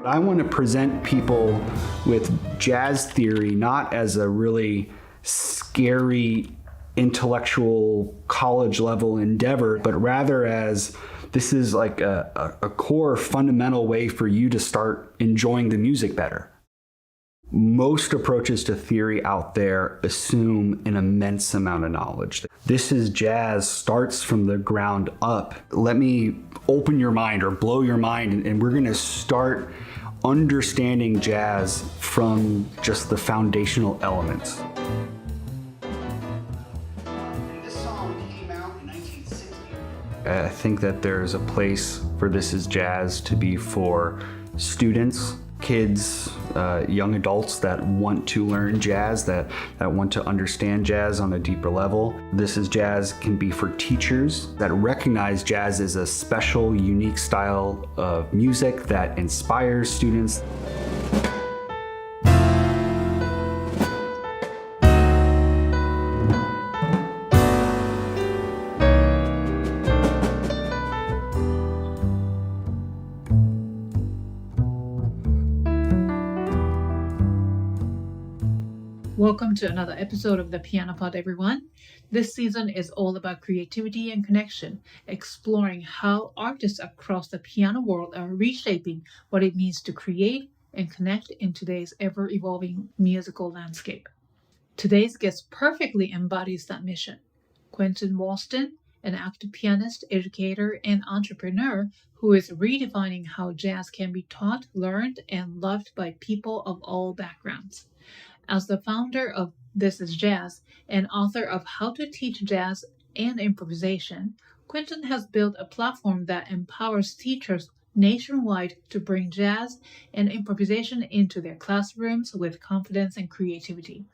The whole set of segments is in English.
I want to present people with jazz theory not as a really scary intellectual college level endeavor, but rather as this is like a core fundamental way for you to start enjoying the music better. Most approaches to theory out there assume an immense amount of knowledge. This is Jazz starts from the ground up. Let me open your mind or blow your mind, and we're going to start understanding jazz from just the foundational elements. This song came out in 1960. I think that there's a place for This Is Jazz to be for students, kids, young adults that want to learn jazz, that want to understand jazz on a deeper level. This Is Jazz can be for teachers that recognize jazz as a special, unique style of music that inspires students. Welcome to another episode of the Piano Pod, everyone. This season is all about creativity and connection, exploring how artists across the piano world are reshaping what it means to create and connect in today's ever-evolving musical landscape. Today's guest perfectly embodies that mission. Quentin Walston, an active pianist, educator, and entrepreneur who is redefining how jazz can be taught, learned, and loved by people of all backgrounds. As the founder of This Is Jazz and author of How to Teach Jazz and Improvisation, Quentin has built a platform that empowers teachers nationwide to bring jazz and improvisation into their classrooms with confidence and creativity.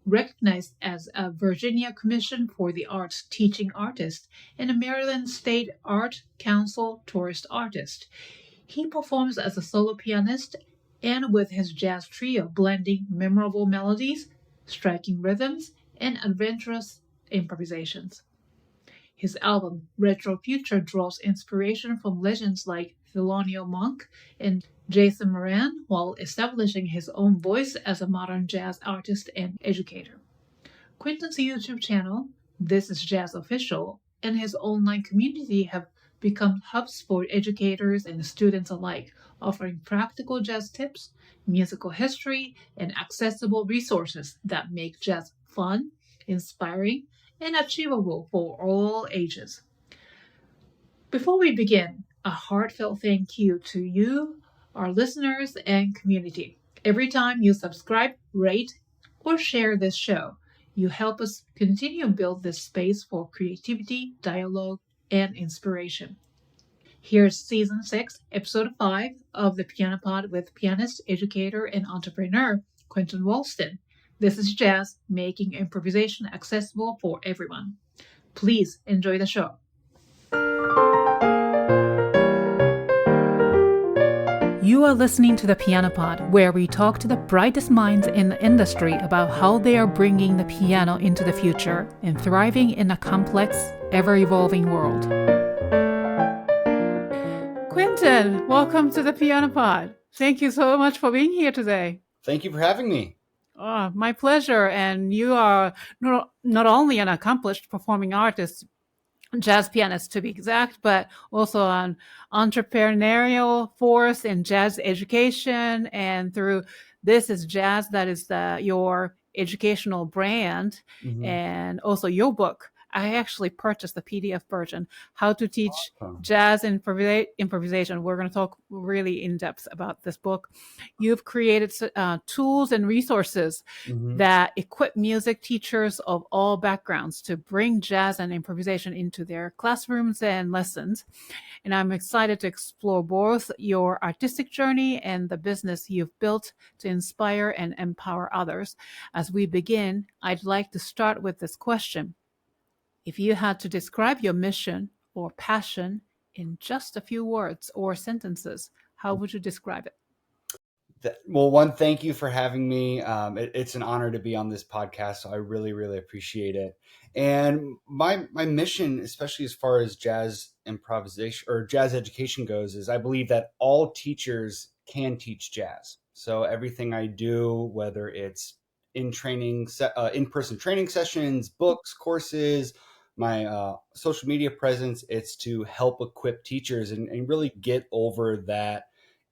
Recognized as a Virginia Commission for the Arts teaching artist and a Maryland State Art Council tourist artist, he performs as a solo pianist and with his jazz trio blending memorable melodies, striking rhythms, and adventurous improvisations. His album, Retro Future, draws inspiration from legends like Thelonious Monk and Jason Moran while establishing his own voice as a modern jazz artist and educator. Quentin's YouTube channel, This Is Jazz Official, and his online community have become hubs for educators and students alike, offering practical jazz tips, musical history, and accessible resources that make jazz fun, inspiring, and achievable for all ages. Before we begin, a heartfelt thank you to you, our listeners, and community. Every time you subscribe, rate, or share this show, you help us continue to build this space for creativity, dialogue, and inspiration. Here's Season 6, Episode 5 of the Piano Pod with pianist, educator, and entrepreneur Quentin Walston. This is Jazz, making improvisation accessible for everyone. Please enjoy the show. You are listening to the Piano Pod, where we talk to the brightest minds in the industry about how they are bringing the piano into the future and thriving in a complex, ever-evolving world. Quentin, welcome to the Piano Pod. Thank you so much for being here today. Thank you for having me. Oh, my pleasure. And you are not only an accomplished performing artist, jazz pianist to be exact, but also an entrepreneurial force in jazz education. And through This Is Jazz, that is your educational brand, and also your book. I actually purchased the PDF version, How to Teach Jazz Improvisation. We're going to talk really in depth about this book. You've created tools and resources that equip music teachers of all backgrounds to bring jazz and improvisation into their classrooms and lessons. And I'm excited to explore both your artistic journey and the business you've built to inspire and empower others. As we begin, I'd like to start with this question. If you had to describe your mission or passion in just a few words or sentences, how would you describe it? Well, one, thank you for having me. It's an honor to be on this podcast, so I really, really appreciate it. And my mission, especially as far as jazz improvisation or jazz education goes, is I believe that all teachers can teach jazz. So everything I do, whether it's in-person training sessions, books, courses, my social media presence, it's to help equip teachers and really get over that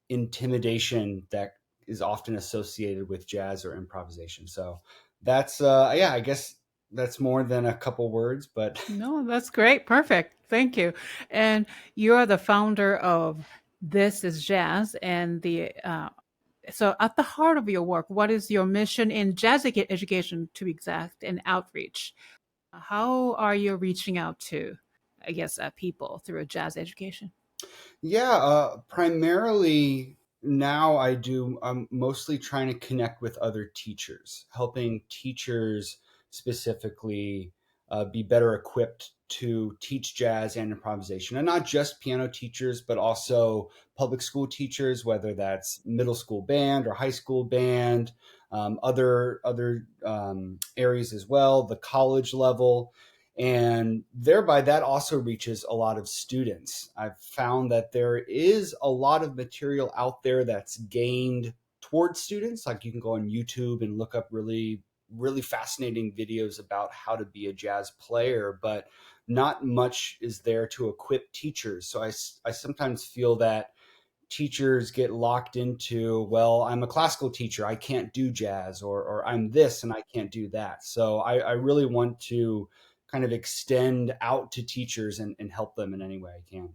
intimidation that is often associated with jazz or improvisation. So that's yeah, I guess that's more than a couple words, but No, that's great. Perfect. Thank you. And you're the founder of This is Jazz. And so at the heart of your work, what is your mission in education, to be exact, and outreach? How are you reaching out to, I guess, people through a jazz education? yeah, primarily now I'm mostly trying to connect with other teachers, helping teachers specifically be better equipped to teach jazz and improvisation. And not just piano teachers, but also public school teachers, whether that's middle school band or high school band, other areas as well, the college level, and thereby that also reaches a lot of students. I've found that there is a lot of material out there that's gained towards students. Like you can go on YouTube and look up really fascinating videos about how to be a jazz player, but not much is there to equip teachers. So I sometimes feel that teachers get locked into, well, I'm a classical teacher, I can't do jazz, or I'm this and I can't do that. So I really want to kind of extend out to teachers and help them in any way I can.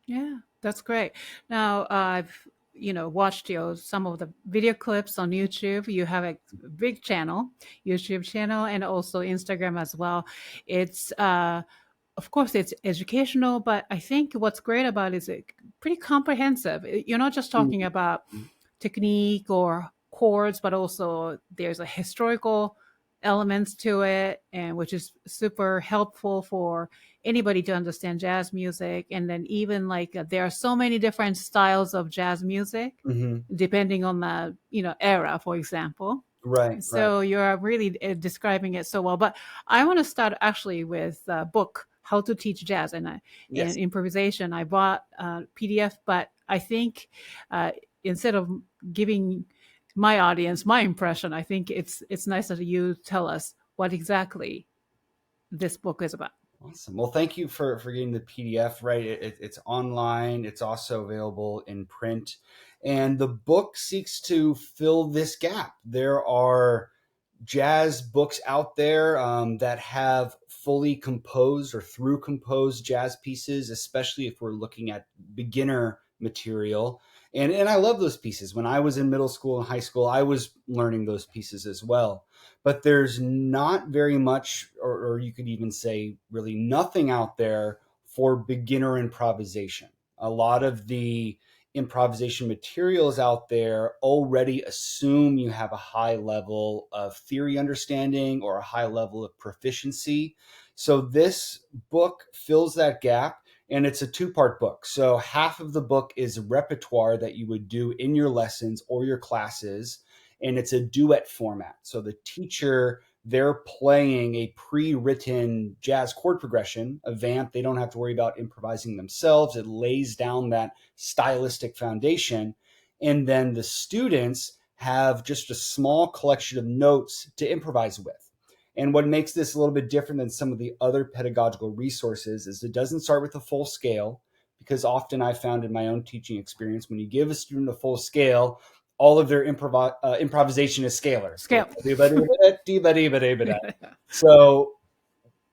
Yeah, that's great. Now, I've watched some of the video clips on YouTube. You have a big channel, YouTube channel, and also Instagram as well. It's of course it's educational, but I think what's great about it is it pretty comprehensive. You're not just talking about technique or chords, but also there's a historical elements to it, and which is super helpful for anybody to understand jazz music. And then even like there are so many different styles of jazz music Mm-hmm. depending on the era, for example. Right, right. So you're really describing it so well. But I want to start actually with a book, How to Teach Jazz, and Yes. improvisation. I bought a PDF, but I think uh, instead of giving my audience my impression, I think it's nice that you tell us what exactly this book is about. Awesome. Well, thank you for getting the PDF. Right, it's online. It's also available in print, and the book seeks to fill this gap. There are jazz books out there that have fully composed or through composed jazz pieces, especially if we're looking at beginner material. And I love those pieces. When I was in middle school and high school, I was learning those pieces as well. But there's not very much, or you could even say really nothing out there for beginner improvisation. A lot of the improvisation materials out there already assume you have a high level of theory understanding or a high level of proficiency. So this book fills that gap, and it's a two-part book. So half of the book is repertoire that you would do in your lessons or your classes, and it's a duet format. So the teacher, they're playing a pre-written jazz chord progression, a vamp. They don't have to worry about improvising themselves. It lays down that stylistic foundation. And then the students have just a small collection of notes to improvise with. And what makes this a little bit different than some of the other pedagogical resources is it doesn't start with a full scale, because often I found in my own teaching experience, when you give a student a full scale, all of their improvisation is scalar. Scale. So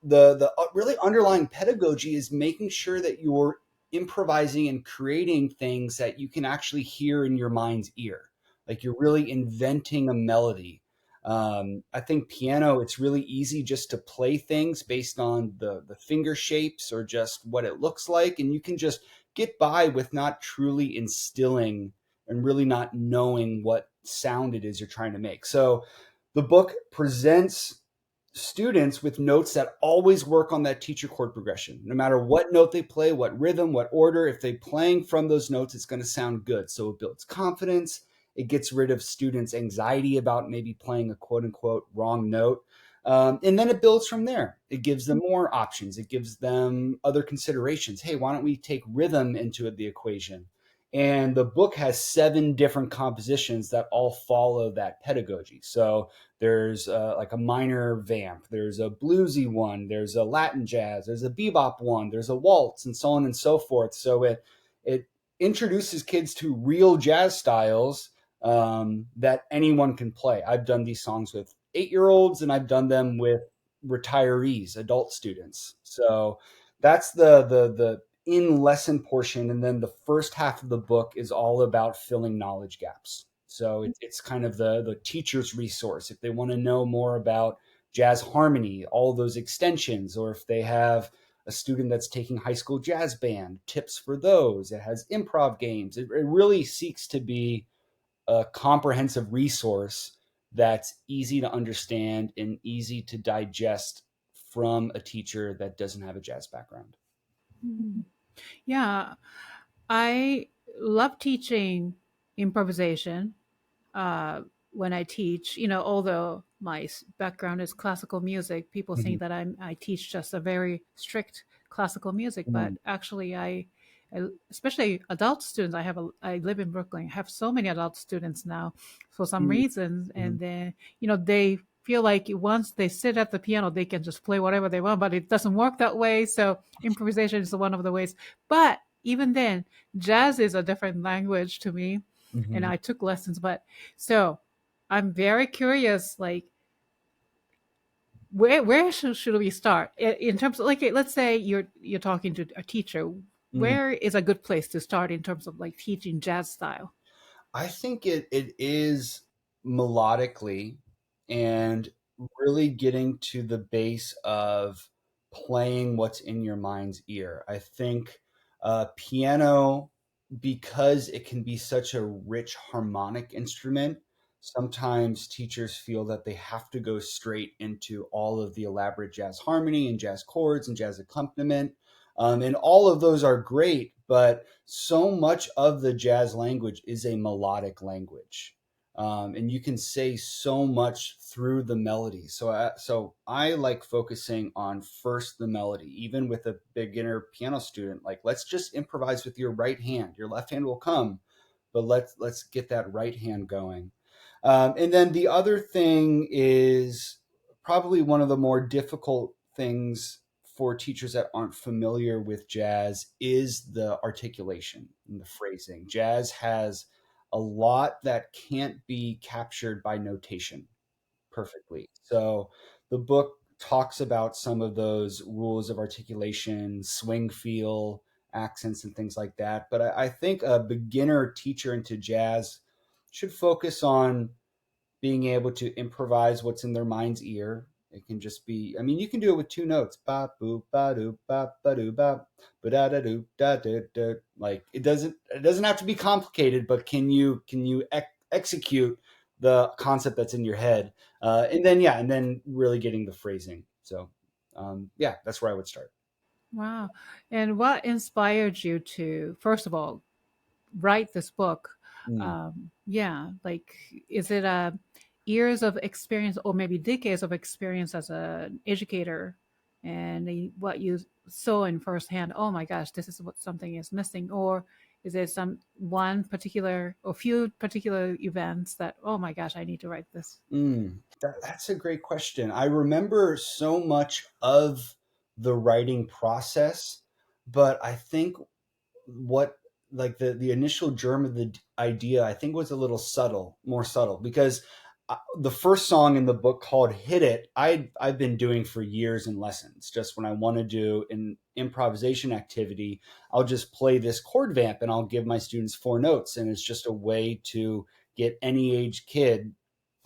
the really underlying pedagogy is making sure that you're improvising and creating things that you can actually hear in your mind's ear. Like you're really inventing a melody. I think piano, it's really easy just to play things based on the finger shapes or just what it looks like. And you can just get by with not truly instilling and really not knowing what sound it is you're trying to make. So the book presents students with notes that always work on that teacher chord progression. No matter what note they play, what rhythm, what order, if they're playing from those notes, it's going to sound good. So it builds confidence. It gets rid of students' anxiety about maybe playing a quote unquote wrong note. And then it builds from there. It gives them more options. It gives them other considerations. Hey, why don't we take rhythm into the equation? And the book has 7 different compositions that all follow that pedagogy. So there's like a minor vamp, there's a bluesy one, there's a Latin jazz, there's a bebop one, there's a waltz, and so on and so forth. So it introduces kids to real jazz styles that anyone can play. I've done these songs with 8-year-olds, and I've done them with retirees, adult students. So that's the in lesson portion, and then the first half of the book is all about filling knowledge gaps. So it's kind of the teacher's resource if they want to know more about jazz harmony, all those extensions, or if they have a student that's taking high school jazz band, tips for those. It has improv games. It really seeks to be a comprehensive resource that's easy to understand and easy to digest from a teacher that doesn't have a jazz background. Mhm. Yeah, I love teaching improvisation uh, when I teach. Although my background is classical music, people think Mhm. that I teach just a very strict classical music. But Mm. actually, especially adult students. I live in Brooklyn. I have so many adult students now for some Mm. reasons, Mhm. and then they feel like once they sit at the piano, they can just play whatever they want. But it doesn't work that way. So improvisation is one of the ways. But even then, jazz is a different language to me, and Mhm. I took lessons. But so I'm very curious, like where should we start in terms of, like, let's say you're talking to a teacher. Mm. Where is a good place to start in terms of like teaching jazz style? I think it is melodically and really getting to the base of playing what's in your mind's ear. I think piano, because it can be such a rich harmonic instrument, sometimes teachers feel that they have to go straight into all of the elaborate jazz harmony and jazz chords and jazz accompaniment. And all of those are great, but so much of the jazz language is a melodic language. And you can say so much through the melody. So I like focusing on first the melody, even with a beginner piano student. Like, let's just improvise with your right hand. Your left hand will come, but let's get that right hand going. And then the other thing is probably one of the more difficult things for teachers that aren't familiar with jazz is the articulation and the phrasing. Jazz has a lot that can't be captured by notation perfectly. So the book talks about some of those rules of articulation, swing feel, accents, and things like that. But I think a beginner teacher into jazz should focus on being able to improvise what's in their mind's ear. It can just be, I mean, you can do it with 2 notes. Ba boop ba doo ba doo ba da da doo da da da. Like, it doesn't have to be complicated, but can you execute the concept that's in your head? And then really getting the phrasing. So yeah, that's where I would start. Wow. And what inspired you to, first of all, write this book? Mm. Yeah, like, is it years of experience or maybe decades of experience as an educator, and what you saw in firsthand? Oh my gosh, this is what something is missing, or is it some one particular or few particular events that, oh my gosh, I need to write this? That's a great question. I remember so much of the writing process, but I think what like the initial germ of the idea, I think, was a little more subtle, because the first song in the book, called "Hit It," I've been doing for years in lessons. Just when I want to do an improvisation activity, I'll just play this chord vamp and I'll give my students 4 notes, and it's just a way to get any age kid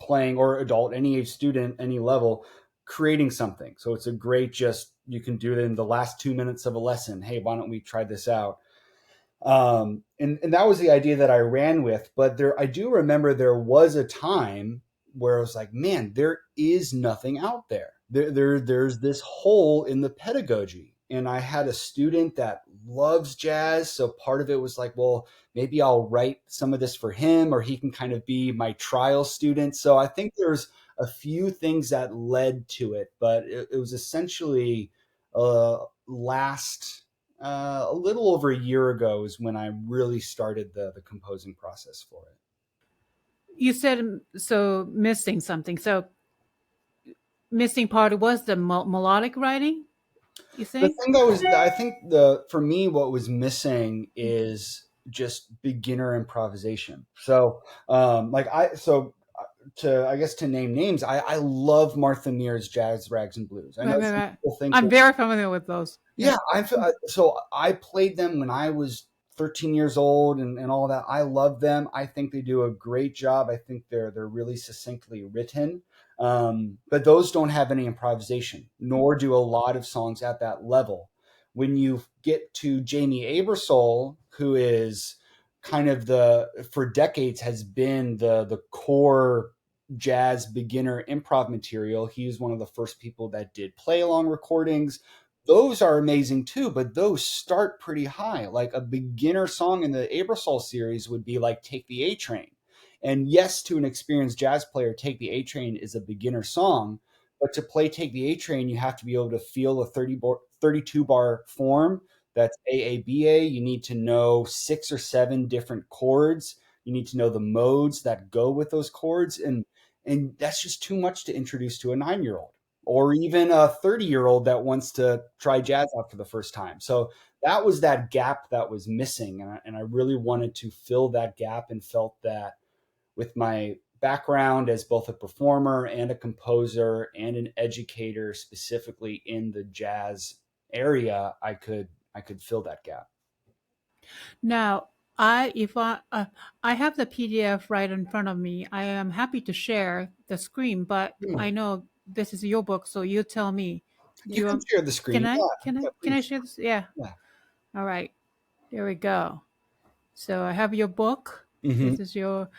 playing, or adult, any age student, any level, creating something. So it's a great, just, you can do it in the last 2 minutes of a lesson. Hey, why don't we try this out? And that was the idea that I ran with. But I do remember there was a time where I was like, man, there is nothing out there. There's this hole in the pedagogy. And I had a student that loves jazz. So part of it was like, well, maybe I'll write some of this for him, or he can kind of be my trial student. So I think there's a few things that led to it, but it was essentially last a little over a year ago is when I really started the composing process for it. You said so missing something. So missing part was the melodic writing. You The think? thing I think for me, what was missing is just beginner improvisation. So, I guess to name names, I love Martha Mears' Jazz, Rags and Blues. I Right, know right, some right. people think I'm that, very familiar with those. Yeah. yeah, so I played them when I was 13 years old and all that. I love them. I think they do a great job. I think they're really succinctly written. But those don't have any improvisation, nor do a lot of songs at that level. When you get to Jamie Abersole, who is kind of for decades has been the core jazz beginner improv material. He was one of the first people that did play along recordings. Those are amazing too, but those start pretty high. Like a beginner song in the Abersole series would be like Take the A Train. And yes, to an experienced jazz player, Take the A Train is a beginner song, but to play Take the A Train, you have to be able to feel a 32 bar form. That's AABA. You need to know 6 or 7 different chords. You need to know the modes that go with those chords. And that's just too much to introduce to a 9-year-old or even a 30-year-old that wants to try jazz out for the first time. So that was that gap that was missing. And I really wanted to fill that gap and felt that with my background as both a performer and a composer and an educator, specifically in the jazz area, I could fill that gap. Now, I have the PDF right in front of me. I am happy to share the screen, but I know this is your book, so you tell me. Do You you can want, share the screen. Yeah, yeah, can I please. share this? Yeah. Yeah. All right. Here we go. So I have your book. Mm-hmm. This is your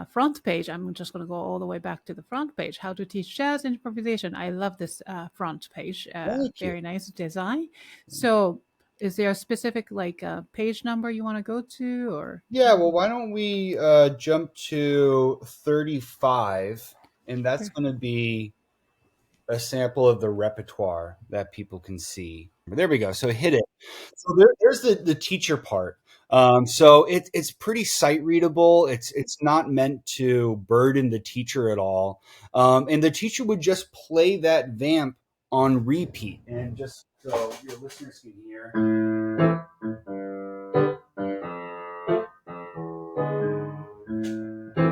front page. I'm just going to go all the way back to the front page. How to teach jazz improvisation. I love this front page. Thank you. Very nice design. So, is there a specific like page number you want to go to, or? Yeah, well, why don't we jump to 35, and that's going to be a sample of the repertoire that people can see. There we go. So hit it. So there's the teacher part. So it's pretty sight readable. It's not meant to burden the teacher at all. And the teacher would just play that vamp on repeat. And just so your listeners can hear.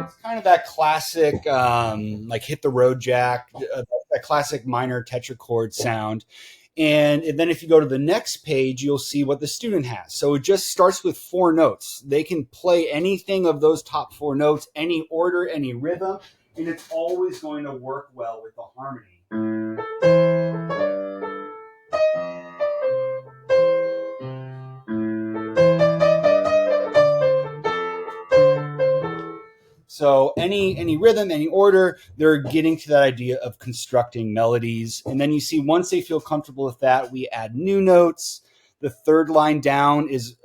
It's kind of that classic, like hit the road jack, that classic minor tetrachord sound. And then if you go to the next page, you'll see what the student has. So it just starts with 4 notes. They can play anything of those top 4 notes, any order, any rhythm, and it's always going to work well with the harmony. So any rhythm, any order, they're getting to that idea of constructing melodies. And then you see once they feel comfortable with that, we add new notes. The third line down is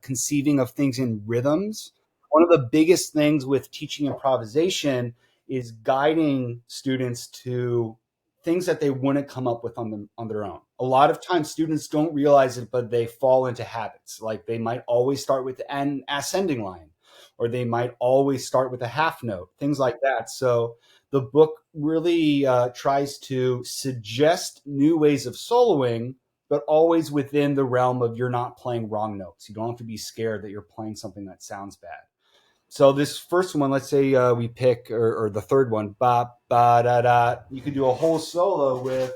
conceiving of things in rhythms. One of the biggest things with teaching improvisation is guiding students to things that they wouldn't come up with on their own. A lot of times students don't realize it, but they fall into habits. Like they might always start with an ascending line, or they might always start with a half note, things like that. So the book really tries to suggest new ways of soloing, but always within the realm of you're not playing wrong notes. You don't have to be scared that you're playing something that sounds bad. So this first one, let's say we pick, or the third one, ba ba da da. You could do a whole solo with.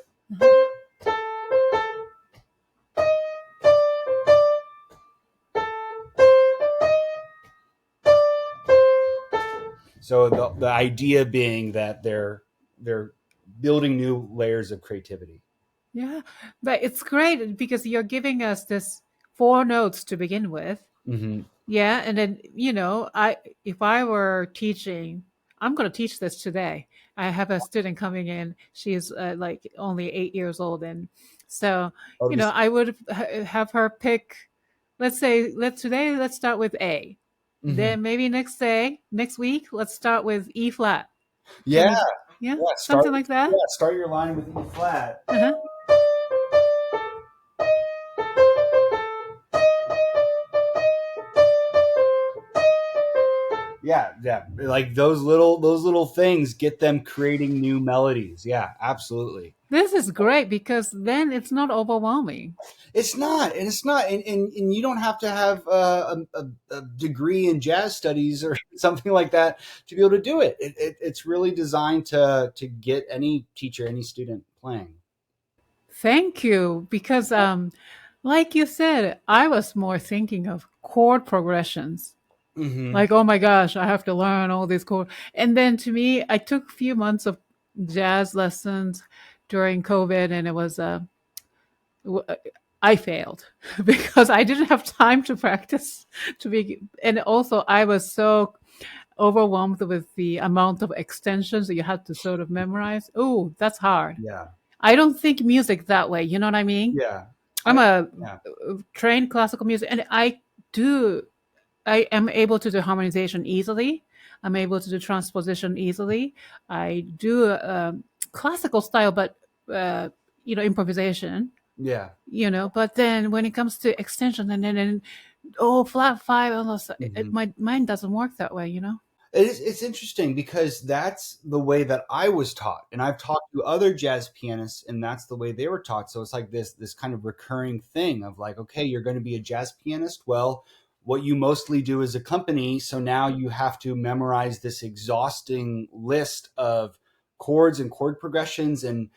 So the idea being that they're building new layers of creativity. Yeah, but it's great because you're giving us this 4 notes to begin with. Mm-hmm. Yeah, and then if I were teaching, I'm going to teach this today. I have a student coming in. She's like only 8 years old, and so I would have her pick. Let's say let's start with A. Mm-hmm. Then maybe next week, let's start with E flat. Yeah, yeah, yeah. something like that. Yeah, start your line with E flat. Uh-huh. Yeah. Like those little things get them creating new melodies. Yeah, absolutely. This is great because then it's not overwhelming. It's not, and it's not, and you don't have to have a degree in jazz studies or something like that to be able to do it. It's really designed to get any teacher, any student playing. Thank you. Because, like you said, I was more thinking of chord progressions. Hmm. Like, oh my gosh, I have to learn all these chords. And then to me, I took a few months of jazz lessons during COVID, and it was w- I failed because I didn't have time to practice to be, and also I was so overwhelmed with the amount of extensions that you had to sort of memorize. Oh, that's hard. Yeah, I don't think music that way. You know what I mean? yeah, I'm a yeah, trained classical music, and do. I am able to do harmonization easily. I'm able to do transposition easily. I do classical style, but uh, improvisation. yeah. But then when it comes to extension and oh, flat five, almost Hmm. my mind doesn't work that way. It's interesting because that's the way that I was taught, and I've talked to other jazz pianists, and that's the way they were taught. So it's like this kind of recurring thing of like, okay, you're going to be a jazz pianist. Well, what you mostly do is accompany. So now you have to memorize this exhausting list of chords and chord progressions, and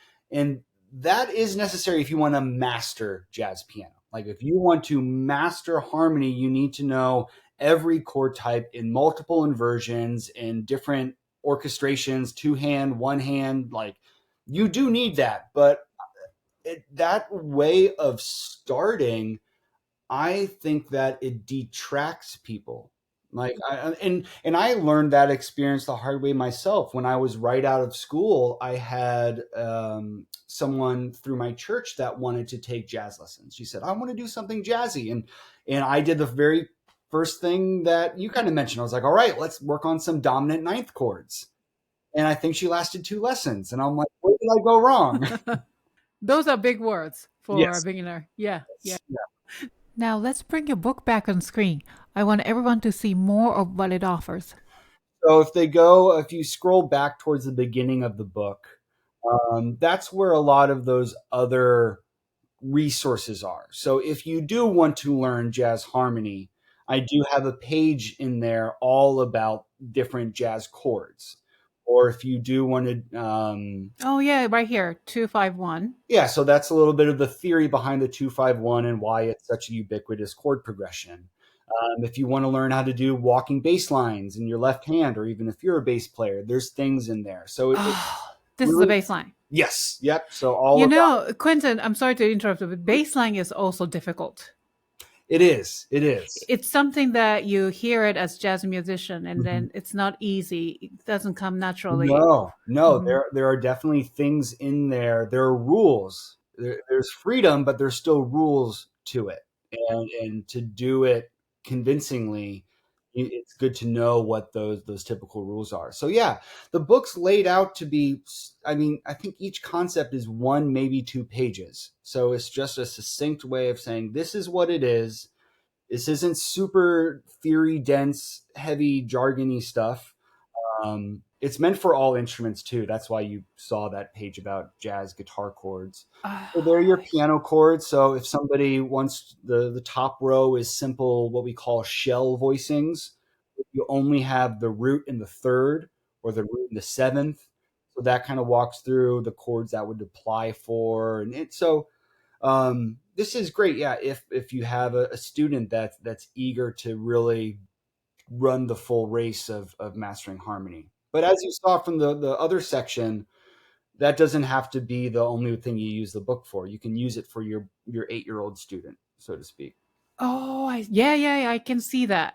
that is necessary if you want to master jazz piano. Like if you want to master harmony, you need to know every chord type in multiple inversions in different orchestrations, two hand, one hand. Like you do need that, but that way of starting, I think that it detracts people. Like and I learned that experience the hard way myself. When I was right out of school, I had someone through my church that wanted to take jazz lessons. She said, "I want to do something jazzy," and I did the very first thing that you kind of mentioned. I was like, "All right, let's work on some dominant ninth chords." And I think she lasted 2 lessons, and I'm like, "Where did I go wrong?" Those are big words for a Yes. beginner. Yeah, yeah. Yeah. Now let's bring your book back on screen. I want everyone to see more of what it offers. So if you scroll back towards the beginning of the book, that's where a lot of those other resources are. So if you do want to learn jazz harmony, I do have a page in there all about different jazz chords. Or if you do want to, Oh yeah, right here, 251. yeah, so that's a little bit of the theory behind the 251 and why it's such a ubiquitous chord progression. If you want to learn how to do walking bass lines in your left hand, or even if you're a bass player, there's things in there. So it Oh, this is the really, bass line. yes, yep. So all of that, Quentin, I'm sorry to interrupt you, but bass line is also difficult. it is. It's something that you hear it as jazz musician, and Mhm. then it's not easy. It doesn't come naturally. No, Mhm. there are definitely things in there. There are rules. There's freedom, but there's still rules to it. And to do it convincingly, it's good to know what those typical rules are. So yeah, the book's laid out to be. I mean, I think each concept is one, maybe 2 pages. So it's just a succinct way of saying this is what it is. This isn't super theory dense, heavy, jargony stuff. It's meant for all instruments too. That's why you saw that page about jazz guitar chords. So they're your piano chords. So if somebody wants the top row is simple, what we call shell voicings. You only have the root in the third or the root in the seventh. So that kind of walks through the chords that would apply for, and this is great. Yeah, if you have a student that's eager to really run the full race of mastering harmony. But as you saw from the other section, that doesn't have to be the only thing you use the book for. You can use it for your 8-year-old student, so to speak. Oh, yeah, I can see that.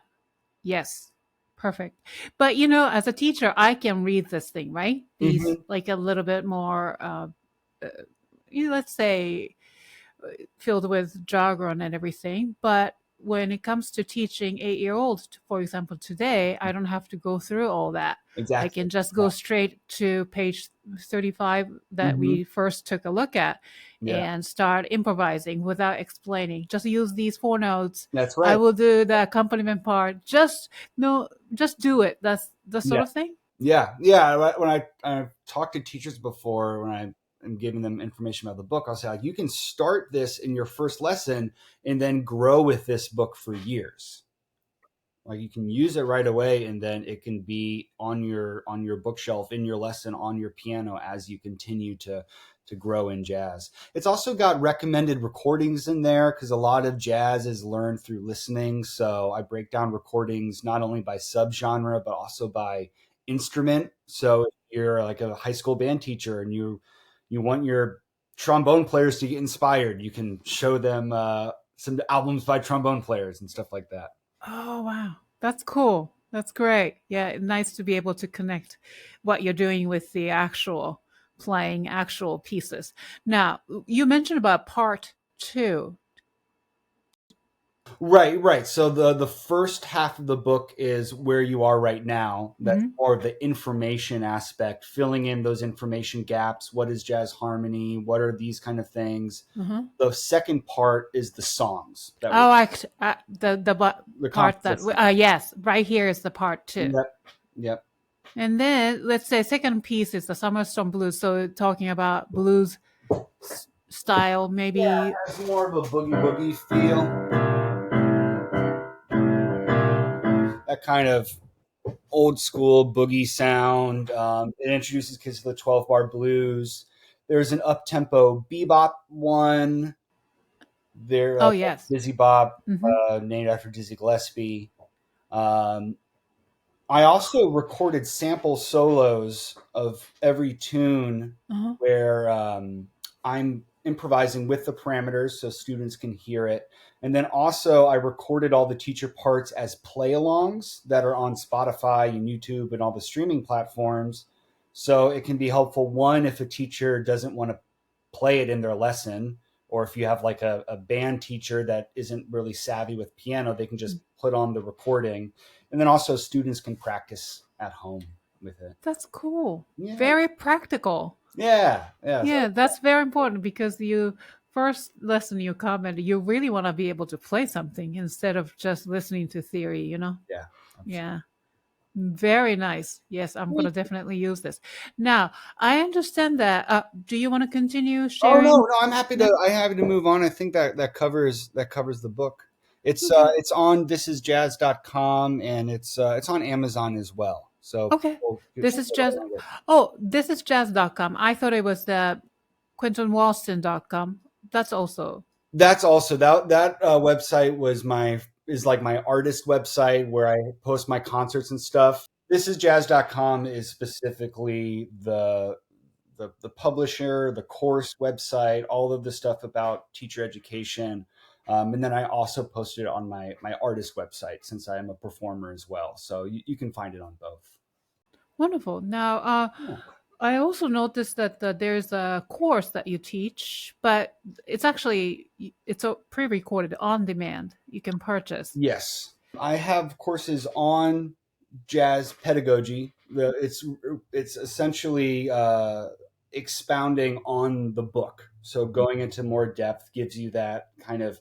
Yes. Perfect. But as a teacher, I can read this thing, right? These Hmm. like a little bit more uh, let's say filled with jargon and everything. But when it comes to teaching 8-year-olds, for example, today, I don't have to go through all that. I Exactly. can just Yeah. go straight to page 35 that Hmm. we first took a look at. Yeah. and start improvising without explaining. Just use these 4 notes. That's I right. will do the accompaniment part. Just no, just do it. That's the sort Yeah. of thing. Yeah. Yeah. When I've talked to teachers before, when I'm giving them information about the book, I'll say, like, you can start this in your first lesson and then grow with this book for years. Like, you can use it right away, and then it can be on your bookshelf, in your lesson, on your piano as you continue to grow in jazz. It's also got recommended recordings in there because a lot of jazz is learned through listening. So I break down recordings not only by subgenre but also by instrument. So if you're like a high school band teacher and you want your trombone players to get inspired, you can show them some albums by trombone players and stuff like that. Oh, wow. That's cool. That's great. Yeah, nice to be able to connect what you're doing with the actual playing actual pieces. Now, you mentioned about part two. Right. So the first half of the book is where you are right now. That's Hmm. more of the information aspect, filling in those information gaps. What is jazz harmony? What are these kind of things? Uh-huh. The second part is the songs that Oh, the part that composition. yes, right here is the part two. Yep. Yep. And then let's say second piece is the Summerstorm Blues. So talking about blues style, maybe. It's more of a boogie boogie feel. That kind of old school boogie sound. It introduces kids to the 12-bar blues. There's an up tempo bebop one. They're Oh, yes. Dizzy Bop, Hmm. named after Dizzy Gillespie. Um, I also recorded sample solos of every tune Uh-huh. where I'm improvising with the parameters so students can hear it. And then also, I recorded all the teacher parts as play alongs that are on Spotify and YouTube and all the streaming platforms. So it can be helpful, one, if a teacher doesn't want to play it in their lesson, or if you have like a band teacher that isn't really savvy with piano, they can just put on the recording. And then also students can practice at home with it. That's cool. Yeah. Very practical. Yeah. Yeah, that's very important because you first lesson you comment, you really want to be able to play something instead of just listening to theory, you know? Yeah. Yeah. Very nice. Yes, I'm going to Absolutely. definitely use this. Now, I understand that. Do you want to continue Oh sharing? no, I'm happy Yeah. to. I happy to move on. I think that covers the book. Okay. It's on thisisjazz.com, and it's on Amazon as well. So Okay. people This is just, oh, this is jazz.com. I thought it was the quentinwalston.com. That's also. that's also that website is like my artist website where I post my concerts and stuff. Thisisjazz.com is specifically the publisher, the course website, all of the stuff about teacher education. And then I also posted it on my artist website since I am a performer as well. So you can find it on both. Wonderful. Now, Yeah. I also noticed that there's a course that you teach, but it's a pre-recorded on demand. You can purchase. Yes. I have courses on jazz pedagogy. It's essentially expounding on the book. So going into more depth gives you that kind of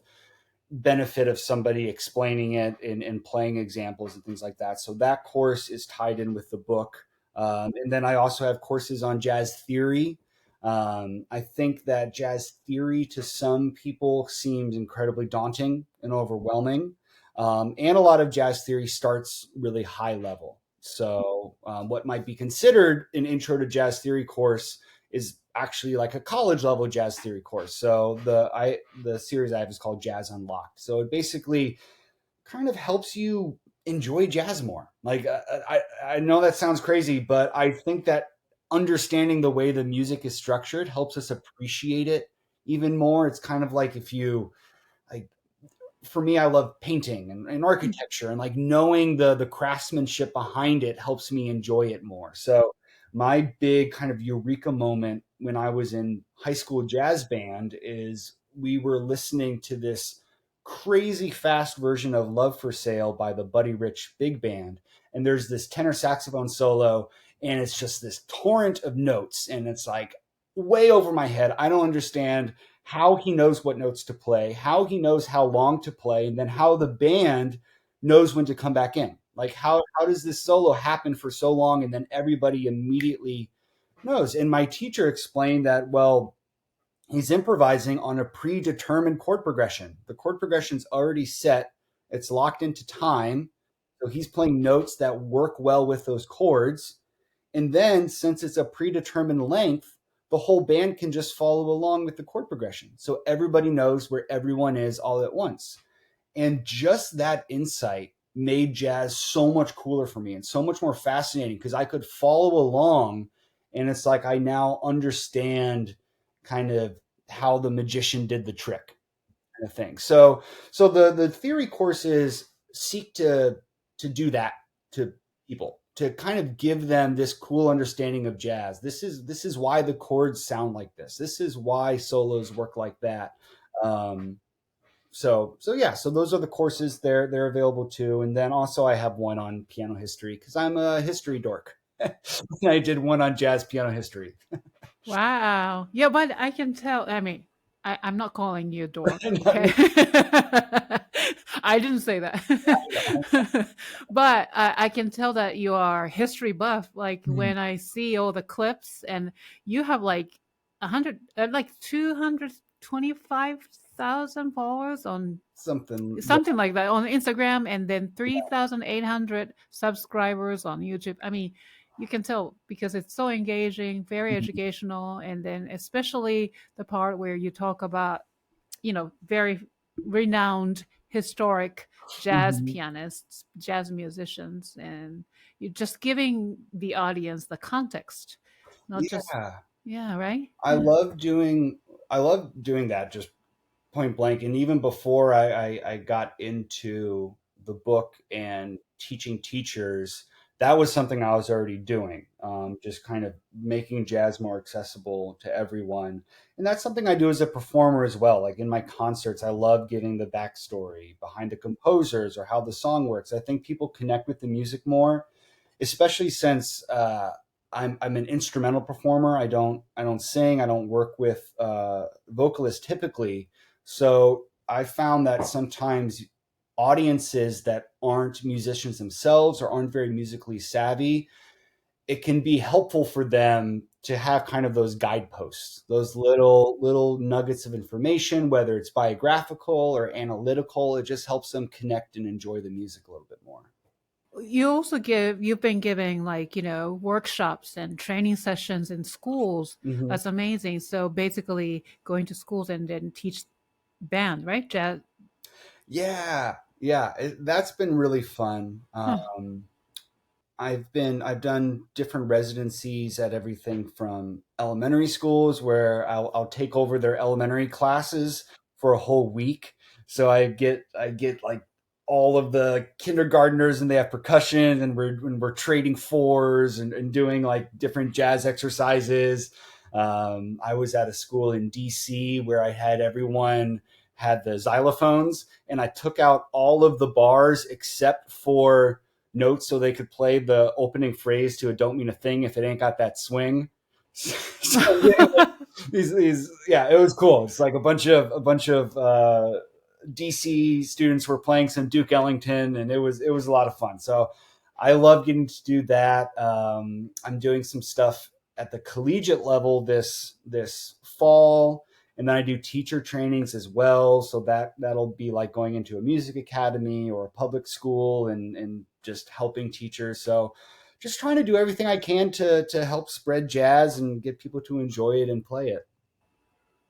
benefit of somebody explaining it and playing examples and things like that. So that course is tied in with the book. And then I also have courses on jazz theory. I think that jazz theory to some people seems incredibly daunting and overwhelming. And a lot of jazz theory starts really high level. So, what might be considered an intro to jazz theory course is actually like a college level jazz theory course. So the series I have is called Jazz Unlocked. So it basically kind of helps you enjoy jazz more. Like I know that sounds crazy, but I think that understanding the way the music is structured helps us appreciate it even more. It's kind of like if you like for me, I love painting and architecture, and like knowing the craftsmanship behind it helps me enjoy it more. So my big kind of eureka moment when I was in high school jazz band is we were listening to this crazy fast version of Love for Sale by the Buddy Rich Big Band. And there's this tenor saxophone solo, and it's just this torrent of notes, and it's like way over my head. I don't understand how he knows what notes to play, how he knows how long to play, and then how the band knows when to come back in. Like how does this solo happen for so long and then everybody immediately knows? And my teacher explained that, well, he's improvising on a predetermined chord progression. The chord progression's already set. It's locked into time. So he's playing notes that work well with those chords. And then since it's a predetermined length, the whole band can just follow along with the chord progression. So everybody knows where everyone is all at once. And just that insight made jazz so much cooler for me and so much more fascinating because I could follow along. And it's like I now understand kind of how the magician did the trick kind of thing. So the theory courses seek to do that to people, to kind of give them this cool understanding of jazz. This is why the chords sound like this. This is why solos work like that. So yeah, so those are the courses. They're available too. And then also I have one on piano history because I'm a history dork. I did one on jazz piano history. Wow. Yeah, but I can tell. I mean, I'm not calling you a dork, okay? I didn't say that. But I can tell that you are history buff. Like when I see all the clips and you have like 225,000 followers on Something. something like that on Instagram, and then 3,800 subscribers on YouTube. I mean, you can tell because it's so engaging, very educational, and then especially the part where you talk about, very renowned historic jazz Mhm. pianists, jazz musicians, and you're just giving the audience the context, not just Yeah. yeah, right? I Yeah. love doing I love doing that just point blank. And even before I got into the book and teaching teachers, that was something I was already doing. Just kind of making jazz more accessible to everyone. And that's something I do as a performer as well. Like in my concerts, I love giving the backstory behind the composers or how the song works. I think people connect with the music more, especially since I'm an instrumental performer. I don't sing. I don't work with vocalists typically. So I found that sometimes audiences that aren't musicians themselves or aren't very musically savvy, it can be helpful for them to have kind of those guideposts, those little nuggets of information, whether it's biographical or analytical. It just helps them connect and enjoy the music a little bit more. You've been giving like, workshops and training sessions in schools. Hmm. That's amazing. So basically going to schools and then teach band, right? Jazz. Yeah, yeah, that's been really fun. Huh. I've done different residencies at everything from elementary schools where I'll take over their elementary classes for a whole week. So I get like all of the kindergartners and they have percussion and we're trading fours and doing like different jazz exercises. I was at a school in DC where I had everyone had the xylophones and I took out all of the bars except for notes so they could play the opening phrase to "It Don't Mean a Thing If It Ain't Got That Swing." So yeah, these yeah, it was cool. It's like a bunch of DC students were playing some Duke Ellington, and it was a lot of fun. So I love getting to do that. I'm doing some stuff at the collegiate level this fall, and then I do teacher trainings as well. So that'll be like going into a music academy or a public school and just helping teachers. So just trying to do everything I can to help spread jazz and get people to enjoy it and play it.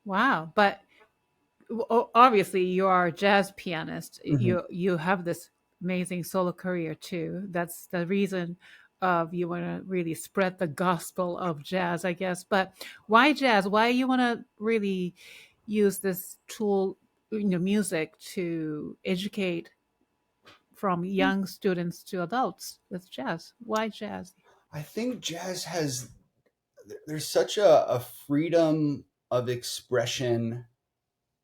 Wow. But obviously you are a jazz pianist. Mhm. You have this amazing solo career too. That's the reason of you want to really spread the gospel of jazz, I guess. But why jazz? Why you want to really use this tool, music to educate from young students to adults with jazz? Why jazz? I think jazz has there's such a freedom of expression.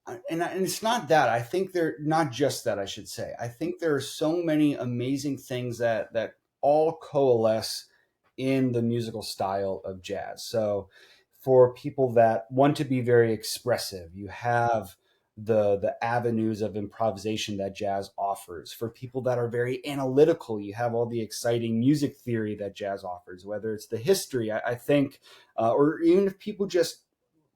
And it's not that. I think they're not just that, I should say. I think there are so many amazing things that all coalesce in the musical style of jazz. So for people that want to be very expressive. You have the avenues of improvisation that jazz offers. For people that are very analytical, you have all the exciting music theory that jazz offers, whether it's the history, I think, or even if people just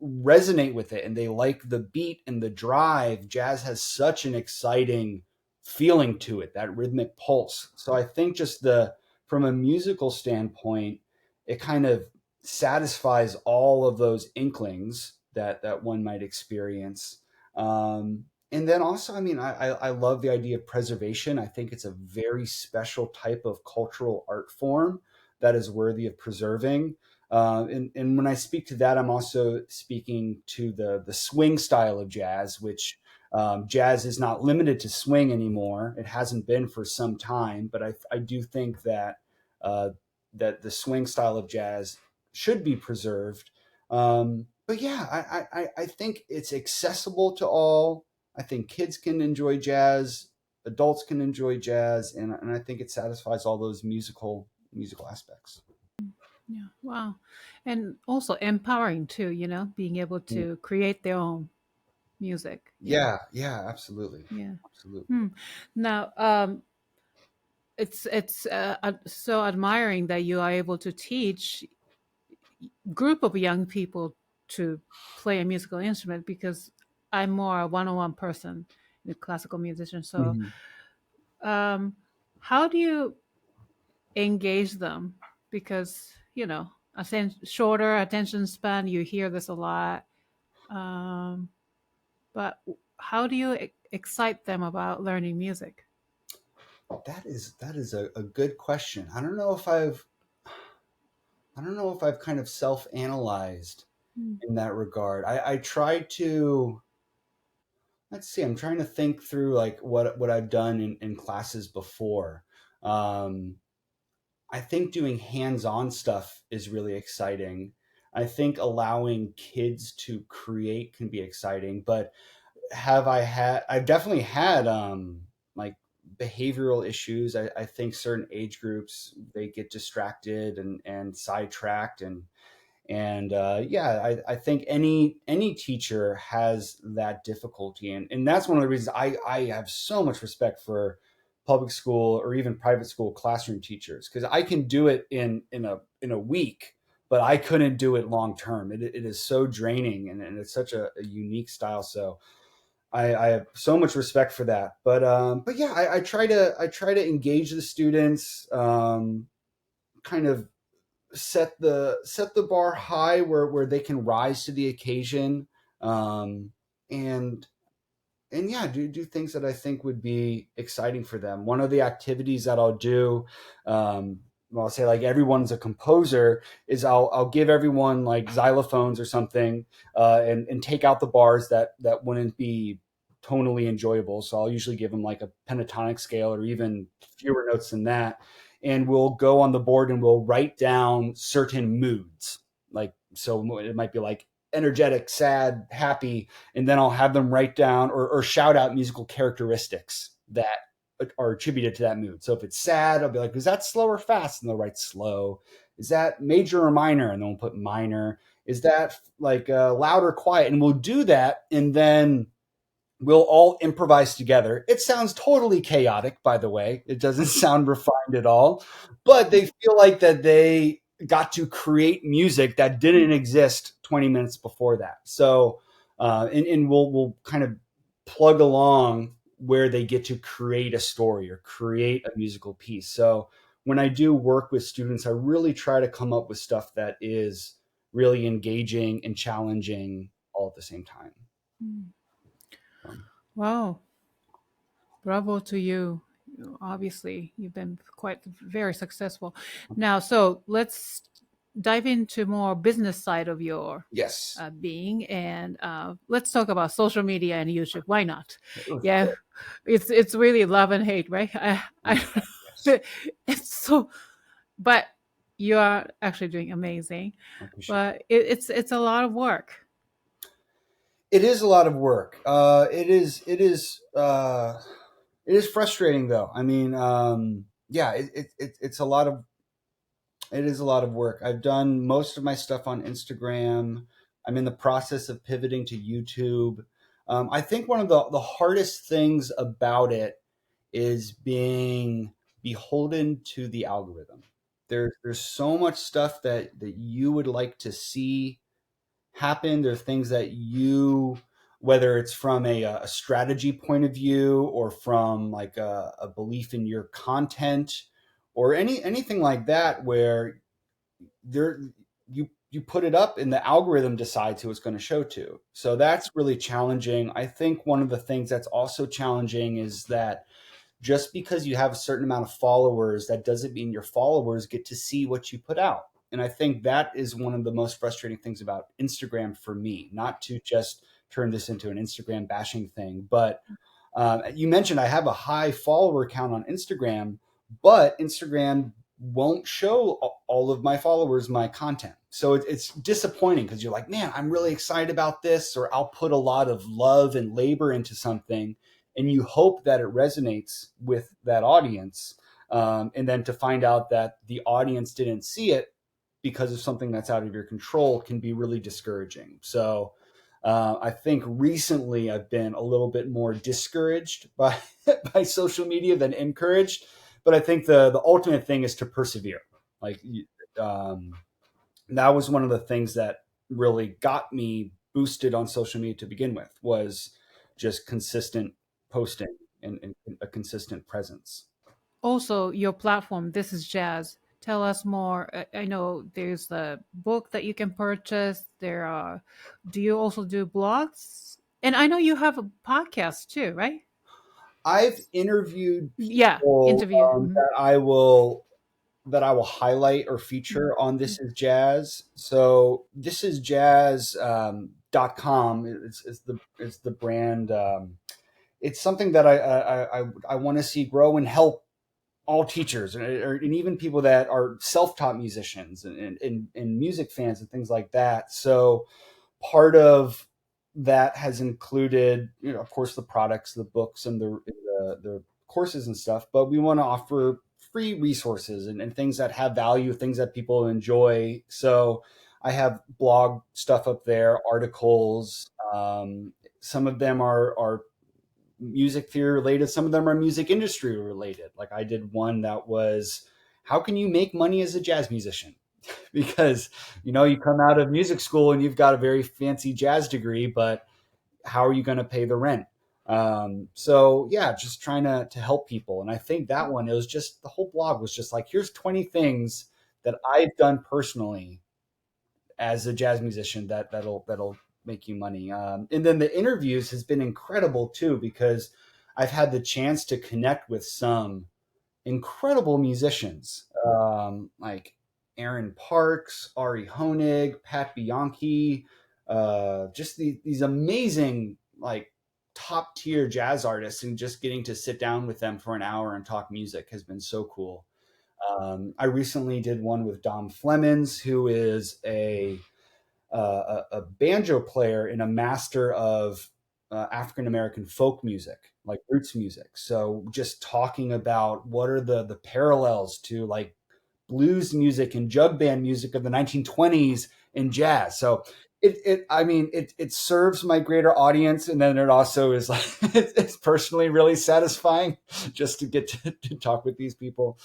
resonate with it and they like the beat and the drive. Jazz has such an exciting feeling to it, that rhythmic pulse. So I think just the from a musical standpoint, it kind of satisfies all of those inklings that one might experience. And then also, I mean, I love the idea of preservation. I think it's a very special type of cultural art form that is worthy of preserving. And when I speak to that, I'm also speaking to the swing style of jazz, which jazz is not limited to swing anymore. It hasn't been for some time, but I do think that uh, that the swing style of jazz should be preserved. But yeah, I think it's accessible to all. I think kids can enjoy jazz, adults can enjoy jazz, and I think it satisfies all those musical aspects. Yeah. Wow. And also empowering too, being able to create their own music. Yeah. Yeah, yeah, absolutely. Yeah. Absolutely. Hmm. Now, it's so admiring that you are able to teach group of young people to play a musical instrument, because I'm more a one-on-one person, a classical musician. So, Mhm. um, how do you engage them? Because shorter attention span. You hear this a lot, um, but how do you excite them about learning music? That is a good question. I don't know if I've kind of self-analyzed Hmm. in that regard. I try to let's see, I'm trying to think through like what I've done in classes before. Um, I think doing hands-on stuff is really exciting. I think allowing kids to create can be exciting, but I've definitely had like behavioral issues. I think certain age groups they get distracted and sidetracked and yeah, I think any teacher has that difficulty, and that's one of the reasons I have so much respect for public school or even private school classroom teachers, because I can do it in a week, but I couldn't do it long term. It is so draining, and it's such a unique style. So I have so much respect for that. But yeah, I try to engage the students, kind of set the bar high where they can rise to the occasion, um, and and yeah, do things that I think would be exciting for them. One of the activities that I'll do, well, I'll say like everyone's a composer, is I'll give everyone like xylophones or something, and take out the bars that wouldn't be tonally enjoyable. So I'll usually give them like a pentatonic scale or even fewer notes than that, and we'll go on the board and we'll write down certain moods. Like so, it might be like energetic, sad, happy, and then I'll have them write down or shout out musical characteristics that are attributed to that mood. So if it's sad, I'll be like, is that slow or fast? And they'll write slow. Is that major or minor? And then we'll put minor. Is that like loud or quiet? And we'll do that. And then we'll all improvise together. It sounds totally chaotic, by the way. It doesn't sound refined at all, but they feel like that they got to create music that didn't exist 20 minutes before that. So, and we'll kind of plug along where they get to create a story or create a musical piece. So when I do work with students, I really try to come up with stuff that is really engaging and challenging all at the same time. Hmm. Um, Wow. Bravo to you. Obviously, you've been quite very successful. Now, so let's dive into more business side of your yes. being, and let's talk about social media and YouTube. Why not? Yeah, it's really love and hate, right? Oh my God, yes. It's so, but you are actually doing amazing. I appreciate But it's a lot of work. it. It is a lot of work. It is frustrating though. I mean, yeah, it's a lot of It is a lot of work. I've done most of my stuff on Instagram. I'm in the process of pivoting to YouTube. I think one of the hardest things about it is being beholden to the algorithm. There's so much stuff that you would like to see happen. There's things that you, whether it's from a strategy point of view or from like a belief in your content or anything like that, where there you put it up and the algorithm decides who it's going to show to. So that's really challenging. I think one of the things that's also challenging is that just because you have a certain amount of followers, that doesn't mean your followers get to see what you put out. And I think that is one of the most frustrating things about Instagram for me, not to just turn this into an Instagram bashing thing, but you mentioned I have a high follower count on Instagram, but Instagram won't show all of my followers my content. So it's disappointing because you're like, man, I'm really excited about this, or I'll put a lot of love and labor into something, and you hope that it resonates with that audience. And then to find out that the audience didn't see it because of something that's out of your control can be really discouraging. So I think recently I've been a little bit more discouraged by by social media than encouraged. But I think the ultimate thing is to persevere. Like um, that was one of the things that really got me boosted on social media to begin with, was just consistent posting and a consistent presence. Also, your platform, This is Jazz. Tell us more. I know there's a book that you can purchase. There are. Do you also do blogs? And I know you have a podcast too, right? I've interviewed Yeah, people interview. Mhm. that I will highlight or feature on Mhm. This Is Jazz. So this is jazz .com is the brand. It's something that I want to see grow and help all teachers and even people that are self-taught musicians and music fans and things like that. So part of that has included, of course, the products, the books, and the courses and stuff. But we want to offer free resources and things that have value, things that people enjoy. So I have blog stuff up there, articles. Some of them are music theory related. Some of them are music industry related. Like I did one that was, how can you make money as a jazz musician? Because you come out of music school and you've got a very fancy jazz degree, but how are you going to pay the rent? So yeah, just trying to help people. And I think that one, it was just, the whole blog was just like, here's 20 things that I've done personally as a jazz musician that'll make you money. And then the interviews has been incredible too, because I've had the chance to connect with some incredible musicians, like Aaron Parks, Ari Honig, Pat Bianchi, just these amazing, like, top tier jazz artists, and just getting to sit down with them for an hour and talk music has been so cool. I recently did one with Dom Flemons, who is a banjo player and a master of African American folk music, like roots music. So just talking about what are the parallels to like blues music and jug band music of the 1920s in jazz. So it serves my greater audience, and then it also is like it's personally really satisfying just to get to talk with these people.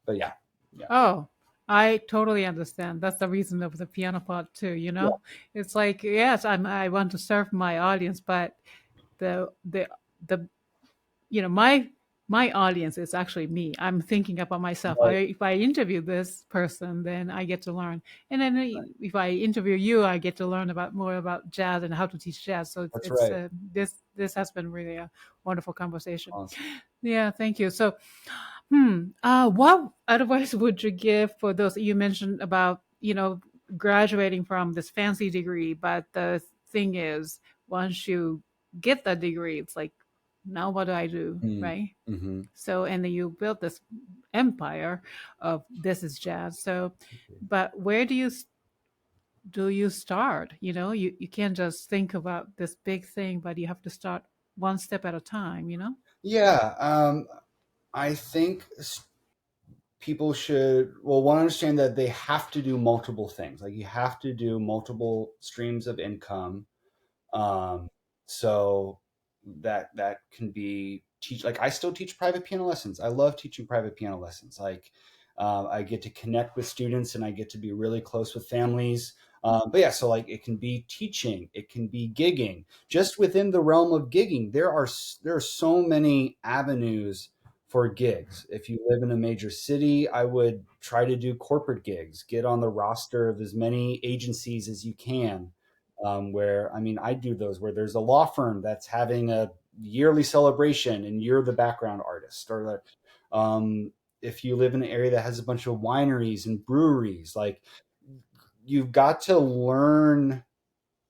But yeah, yeah, Oh, I totally understand. That's the reason of the piano part too, yeah, It's like, yes, I want to serve my audience, but the the the my audience is actually me. I'm thinking about myself. right, If I interview this person, then I get to learn. And then right. if I interview you, I get to learn about more about jazz and how to teach jazz. So That's right. this has been really a wonderful conversation. Awesome. Yeah, thank you. So, what advice would you give for those you mentioned about, graduating from this fancy degree, but the thing is, once you get that degree, it's like, now what do I do, Mm, right? mhm. So, and then you build this empire of This is Jazz. So, but where do you start? You can't just think about this big thing, but you have to start one step at a time. Yeah, I think people should, well, one, understand that they have to do multiple things. Like you have to do multiple streams of income. Um, so that can be teach. Like I still teach private piano lessons. I love teaching private piano lessons. Like I get to connect with students and I get to be really close with families. But yeah, so like it can be teaching, it can be gigging. Just within the realm of gigging, there are so many avenues for gigs. If you live in a major city, I would try to do corporate gigs, get on the roster of as many agencies as you can. Where I mean, I do those where there's a law firm that's having a yearly celebration and you're the background artist, or if you live in an area that has a bunch of wineries and breweries, like you've got to learn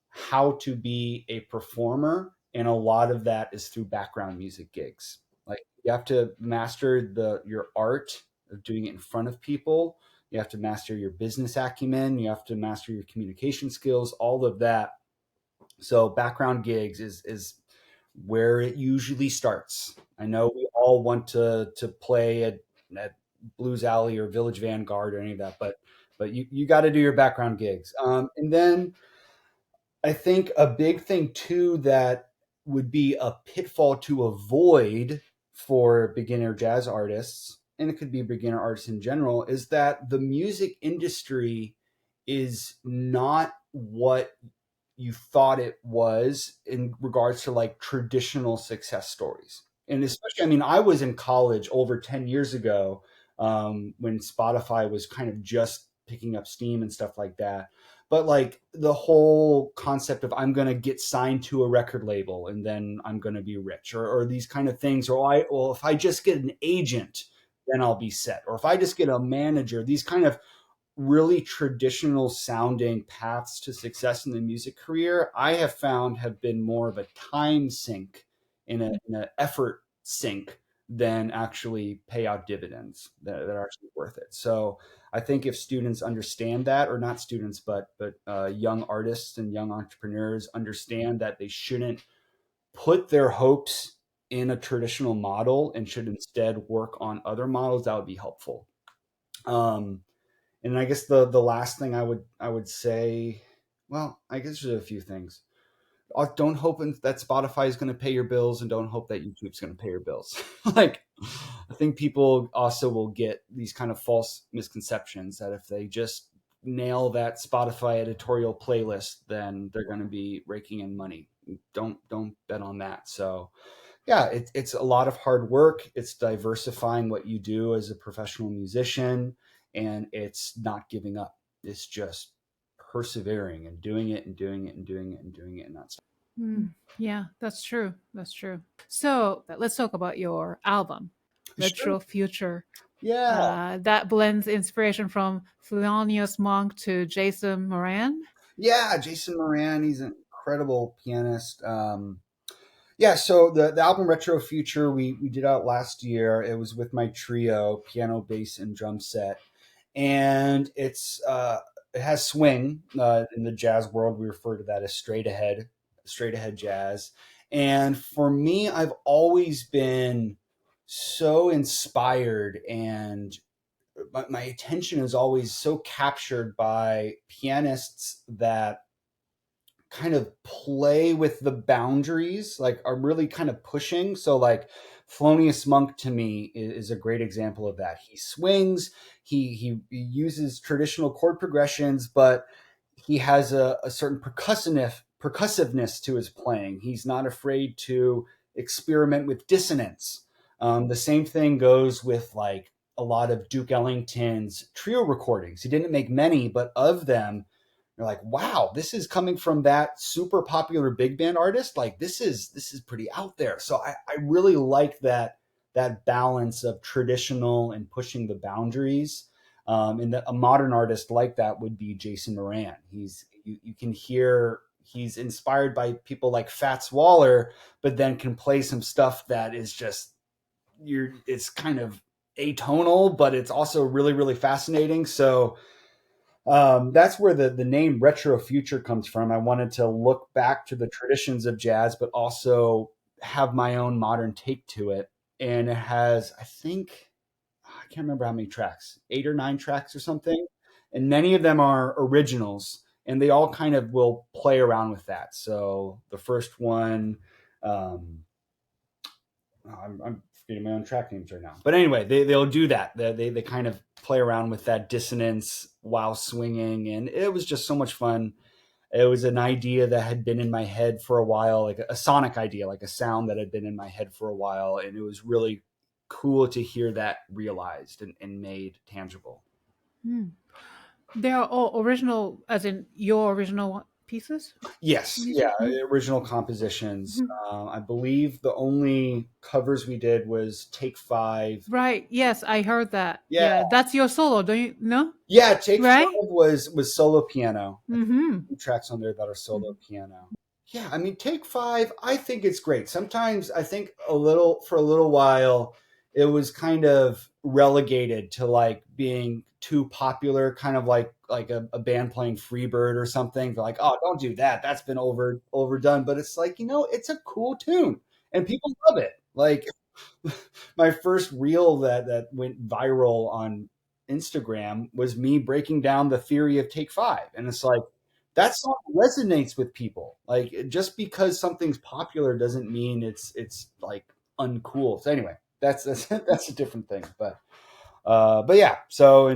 how to be a performer, and a lot of that is through background music gigs. Like you have to master your art of doing it in front of people. You have to master your business acumen. You have to master your communication skills. All of that. So background gigs is where it usually starts. I know we all want to play at Blues Alley or Village Vanguard or any of that, but you got to do your background gigs. And then I think a big thing too that would be a pitfall to avoid for beginner jazz artists, and it could be beginner artists in general, is that the music industry is not what you thought it was in regards to like traditional success stories. And especially, I mean, I was in college over 10 years ago, when Spotify was kind of just picking up steam and stuff like that. But like the whole concept of I'm going to get signed to a record label and then I'm going to be rich, or these kind of things, or well, if I just get an agent, then I'll be set. Or if I just get a manager, these kind of really traditional sounding paths to success in the music career, I have found have been more of a time sink in an effort sink than actually pay out dividends that are actually worth it. So I think if students understand that, or not students, but young artists and young entrepreneurs understand that they shouldn't put their hopes in a traditional model and should instead work on other models, that would be helpful. Um, and I guess the last thing I would say, well, I guess there's a few things. Don't hope that Spotify is going to pay your bills, and don't hope that YouTube's going to pay your bills. Like, I think people also will get these kind of false misconceptions that if they just nail that Spotify editorial playlist, then they're going to be raking in money. Don't bet on that. So yeah, it's a lot of hard work. It's diversifying what you do as a professional musician, and it's not giving up. It's just persevering and doing it and doing it and doing it and doing it and not stopping. Yeah, that's true. That's true. So let's talk about your album, Sure. Retro Future. Yeah. That blends inspiration from Thelonious Monk to Jason Moran. Yeah. Jason Moran, he's an incredible pianist. Yeah, so the album Retro Future we did out last year. It was with my trio, piano, bass, and drum set. And it has swing. In the jazz world, we refer to that as straight ahead jazz. And for me, I've always been so inspired, and my attention is always so captured by pianists that kind of play with the boundaries, like are really kind of pushing. So like Thelonious Monk to me is a great example of that. He swings, he uses traditional chord progressions, but he has a certain percussiveness to his playing. He's not afraid to experiment with dissonance. The same thing goes with like a lot of Duke Ellington's trio recordings. He didn't make many, but of them, you're like, wow, this is coming from that super popular big band artist. Like this is pretty out there. So I really like that balance of traditional and pushing the boundaries. And a modern artist like that would be Jason Moran. You can hear he's inspired by people like Fats Waller, but then can play some stuff that is just it's kind of atonal, but it's also really, really fascinating. So that's where the name Retro Future comes from. I wanted to look back to the traditions of jazz, but also have my own modern take to it. And it has, I think, I can't remember how many tracks, 8 or 9 tracks or something. And many of them are originals, and they all kind of will play around with that. So the first one, I'm forgetting my own track names right now. But anyway, they'll do that. They kind of play around with that dissonance while swinging, and it was just so much fun. It was an idea that had been in my head for a while, like a sonic idea, like a sound that had been in my head for a while. And it was really cool to hear that realized and made tangible. Hmm. They are all original, as in your original pieces? Yes, Music? yeah, original compositions. Mhm. I believe the only covers we did was Take Five. Right. Yes, I heard that. Yeah, Yeah, that's your solo, don't you know? yeah. Take Five Right? was solo piano. Mm-hmm. 2 tracks on there that are solo piano. Yeah, I mean, Take Five, I think it's great. Sometimes I think for a little while, it was kind of relegated to like being too popular, kind of like a band playing Freebird or something. They're like, oh, don't do that. That's been overdone. But it's like, it's a cool tune and people love it. Like my first reel that went viral on Instagram was me breaking down the theory of Take Five. And it's like, that song resonates with people. Like just because something's popular doesn't mean it's like uncool. So anyway, that's that's a different thing. But yeah. So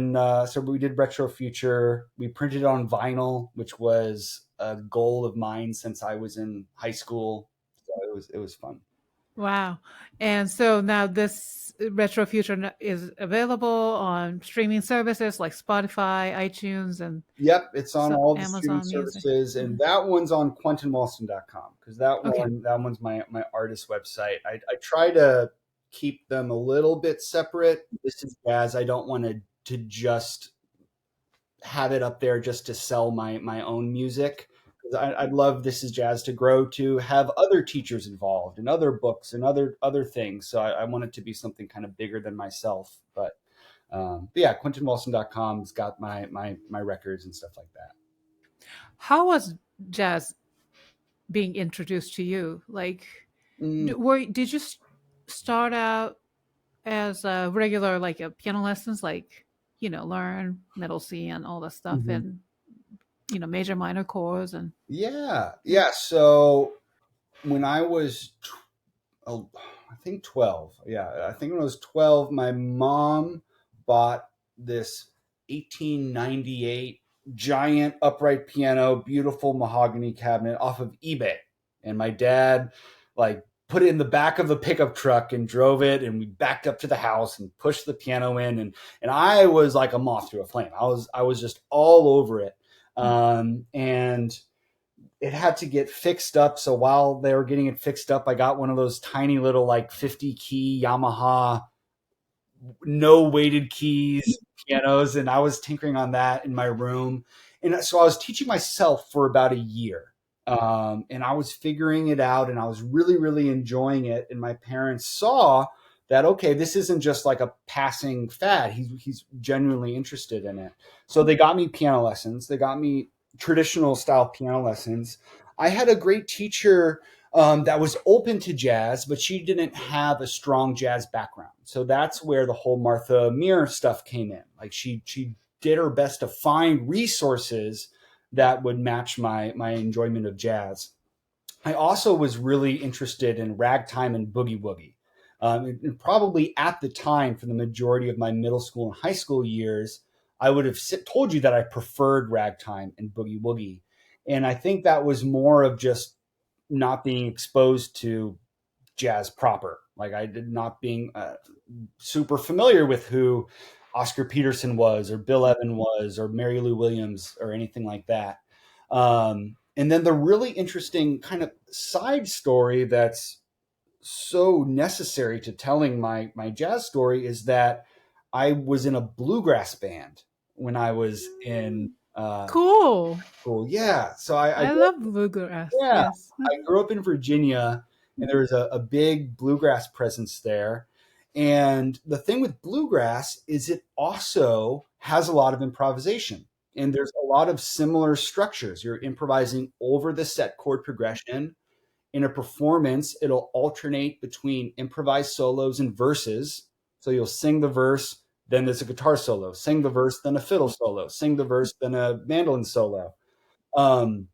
we did Retro Future. We printed it on vinyl, which was a goal of mine since I was in high school. So it was fun. Wow. And so now this Retro Future is available on streaming services like Spotify, iTunes, and Yep, it's on all the streaming Amazon Music. services, and that one's on quentinwalston.com because Okay. that one's my artist website. I try to keep them a little bit separate. This is jazz. I don't want to just have it up there just to sell my own music. 'Cause I'd love This Is Jazz to grow to have other teachers involved and other books and other things. So I want it to be something kind of bigger than myself. But yeah, quentinwalston.com's got my records and stuff like that. How was jazz being introduced to you? Like, Mm, did you start out as a regular, like a piano lessons, like, learn middle C and all that stuff, mhm. and, major minor chords and, Yeah, yeah. So when I was, I think 12. Yeah, I think when I was 12, my mom bought this 1898 giant upright piano, beautiful mahogany cabinet off of eBay, and my dad like put it in the back of the pickup truck and drove it, and we backed up to the house and pushed the piano in, and I was like a moth to a flame. I was just all over it. And it had to get fixed up. So while they were getting it fixed up, I got one of those tiny little like 50 key Yamaha, no weighted keys pianos. And I was tinkering on that in my room. And so I was teaching myself for about a year. And I was figuring it out and I was really, really enjoying it. And my parents saw that, okay, this isn't just like a passing fad. He's genuinely interested in it. So they got me piano lessons. They got me traditional style piano lessons. I had a great teacher that was open to jazz, but she didn't have a strong jazz background. So that's where the whole Martha Meir stuff came in. Like she did her best to find resources that would match my enjoyment of jazz. I also was really interested in ragtime and boogie woogie. And probably at the time, for the majority of my middle school and high school years, I would have told you that I preferred ragtime and boogie woogie. And I think that was more of just not being exposed to jazz proper. Like I did not being super familiar with who Oscar Peterson was, or Bill Evans was, or Mary Lou Williams, or anything like that. And then the really interesting kind of side story that's so necessary to telling my jazz story is that I was in a bluegrass band when I was in Cool. school. Yeah, so I I love bluegrass. yeah, Yes. I grew up in Virginia, and there was a big bluegrass presence there. And the thing with bluegrass is it also has a lot of improvisation. And there's a lot of similar structures. You're improvising over the set chord progression. In a performance, it'll alternate between improvised solos and verses. So you'll sing the verse, then there's a guitar solo, sing the verse, then a fiddle solo, sing the verse, then a mandolin solo. Um,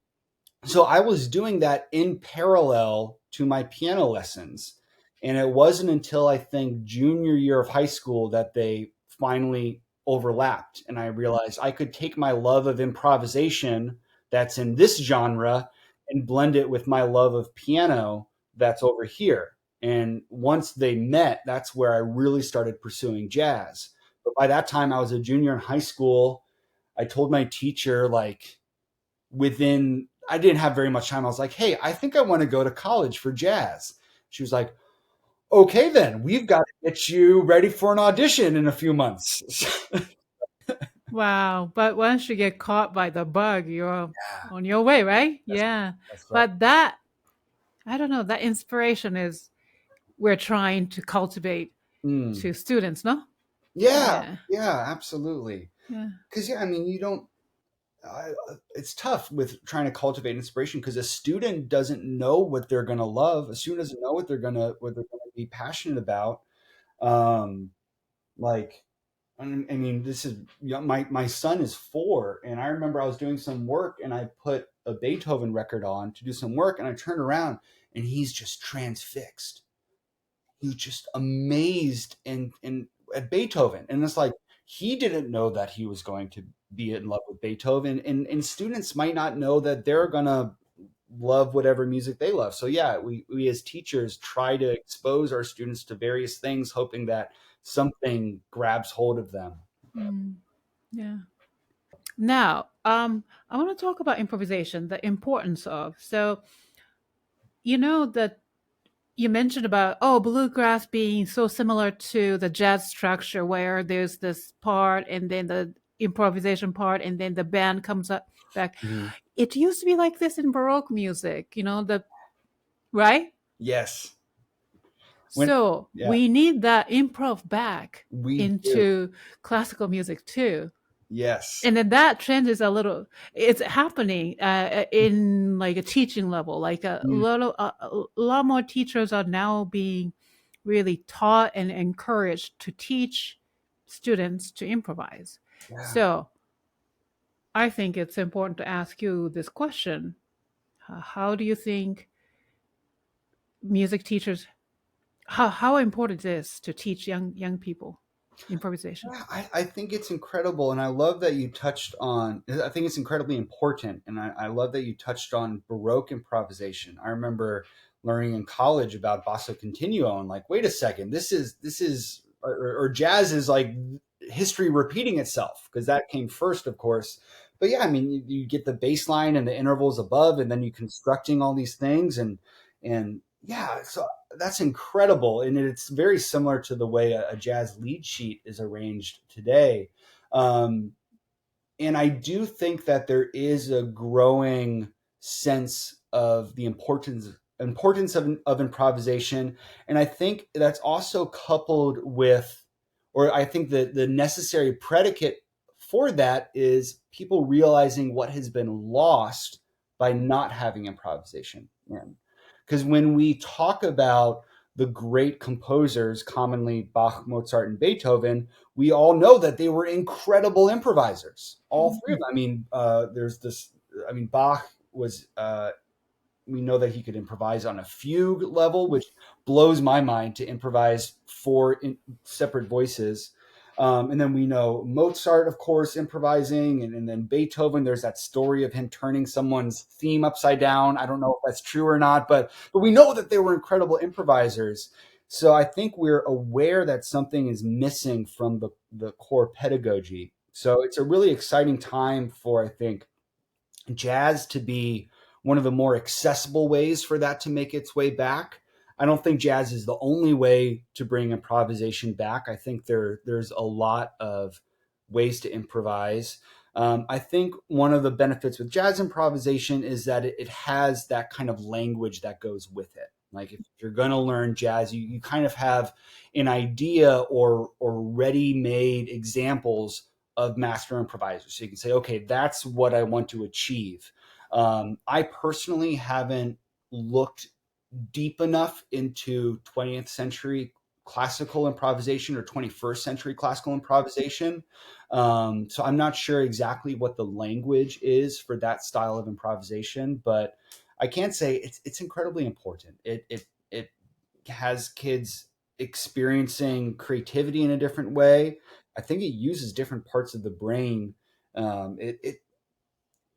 so I was doing that in parallel to my piano lessons. And it wasn't until I think junior year of high school that they finally overlapped. And I realized I could take my love of improvisation that's in this genre and blend it with my love of piano that's over here. And once they met, that's where I really started pursuing jazz. But by that time, I was a junior in high school. I told my teacher, like, within, I didn't have very much time. I was like, hey, I think I want to go to college for jazz. She was like, okay, then we've got to get you ready for an audition in a few months. Wow. But once you get caught by the bug, you're on your way, right? that's, Yeah. that's right. But that, I don't know, that inspiration is we're trying to cultivate Mm. to students, no? Yeah, Yeah. yeah, absolutely. Yeah. Because, yeah, I mean, you don't, it's tough with trying to cultivate inspiration because a student doesn't know what they're going to love. A student doesn't know what they're going to be passionate about. Um, like, I mean, this is, you know, my son is 4, and I remember I was doing some work and I put a Beethoven record on to do some work, and I turned around and he's just transfixed. He's just amazed in at Beethoven, and it's like he didn't know that he was going to be in love with Beethoven, and students might not know that they're gonna love whatever music they love. So yeah, we as teachers try to expose our students to various things, hoping that something grabs hold of them. Mm, yeah. Now, I want to talk about improvisation, the importance of. So, you know that you mentioned about bluegrass being so similar to the jazz structure where there's this part and then the improvisation part and then the band comes up back. Mhm. It used to be like this in Baroque music, the right. Yes. When So Yeah, we need that improv back we do. into classical music too. Yes. And then that trend is it's happening in like a teaching level, like Mm, a lot more teachers are now being really taught and encouraged to teach students to improvise. yeah. So I think it's important to ask you this question. How do you think music teachers, how important it is to teach young people improvisation? Yeah, I think it's incredible. And I love that you touched on, I think it's incredibly important. And I love that you touched on Baroque improvisation. I remember learning in college about basso continuo and like, wait a second, or jazz is like history repeating itself because that came first, of course. But yeah, I mean, you get the bass line and the intervals above, and then you constructing all these things. And yeah, so that's incredible, and it's very similar to the way a jazz lead sheet is arranged today. Um, and I do think that there is a growing sense of the importance of improvisation, and I think that's also coupled with, or I think that the necessary predicate for that is people realizing what has been lost by not having improvisation in. Because when we talk about the great composers, commonly Bach, Mozart, and Beethoven, we all know that they were incredible improvisers. All three of them. I mean, there's this. I mean, Bach was. We know that he could improvise on a fugue level, which blows my mind to improvise separate voices. And then we know Mozart, of course, improvising, and then Beethoven. There's that story of him turning someone's theme upside down. I don't know if that's true or not, but we know that they were incredible improvisers. So I think we're aware that something is missing from the core pedagogy. So it's a really exciting time for, I think, jazz to be one of the more accessible ways for that to make its way back. I don't think jazz is the only way to bring improvisation back. I think there's a lot of ways to improvise. I think one of the benefits with jazz improvisation is that it has that kind of language that goes with it. Like if you're going to learn jazz, you kind of have an idea or ready-made examples of master improvisers. So you can say, okay, that's what I want to achieve. I personally haven't looked deep enough into 20th century classical improvisation or 21st century classical improvisation. So I'm not sure exactly what the language is for that style of improvisation, but I can say it's incredibly important. It has kids experiencing creativity in a different way. I think it uses different parts of the brain.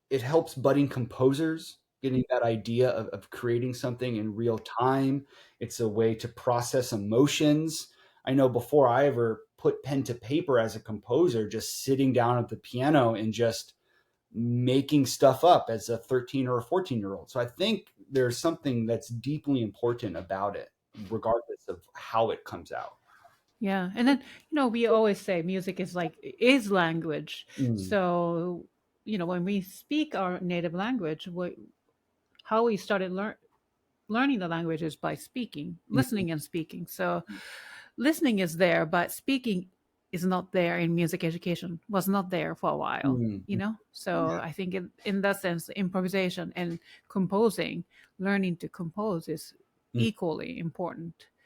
It helps budding composers getting that idea of creating something in real time. It's a way to process emotions. I know before I ever put pen to paper as a composer, just sitting down at the piano and just making stuff up as a 13 or a 14-year-old. So I think there's something that's deeply important about it, regardless of how it comes out. Yeah. And then, we always say music is language. Mm, So, when we speak our native language, how we started learning the language is by speaking, mm, listening and speaking. So listening is there, but speaking is not there in music education, was not there for a while, mm, mm. So Yeah. I think in that sense, improvisation and composing, learning to compose is Mm, equally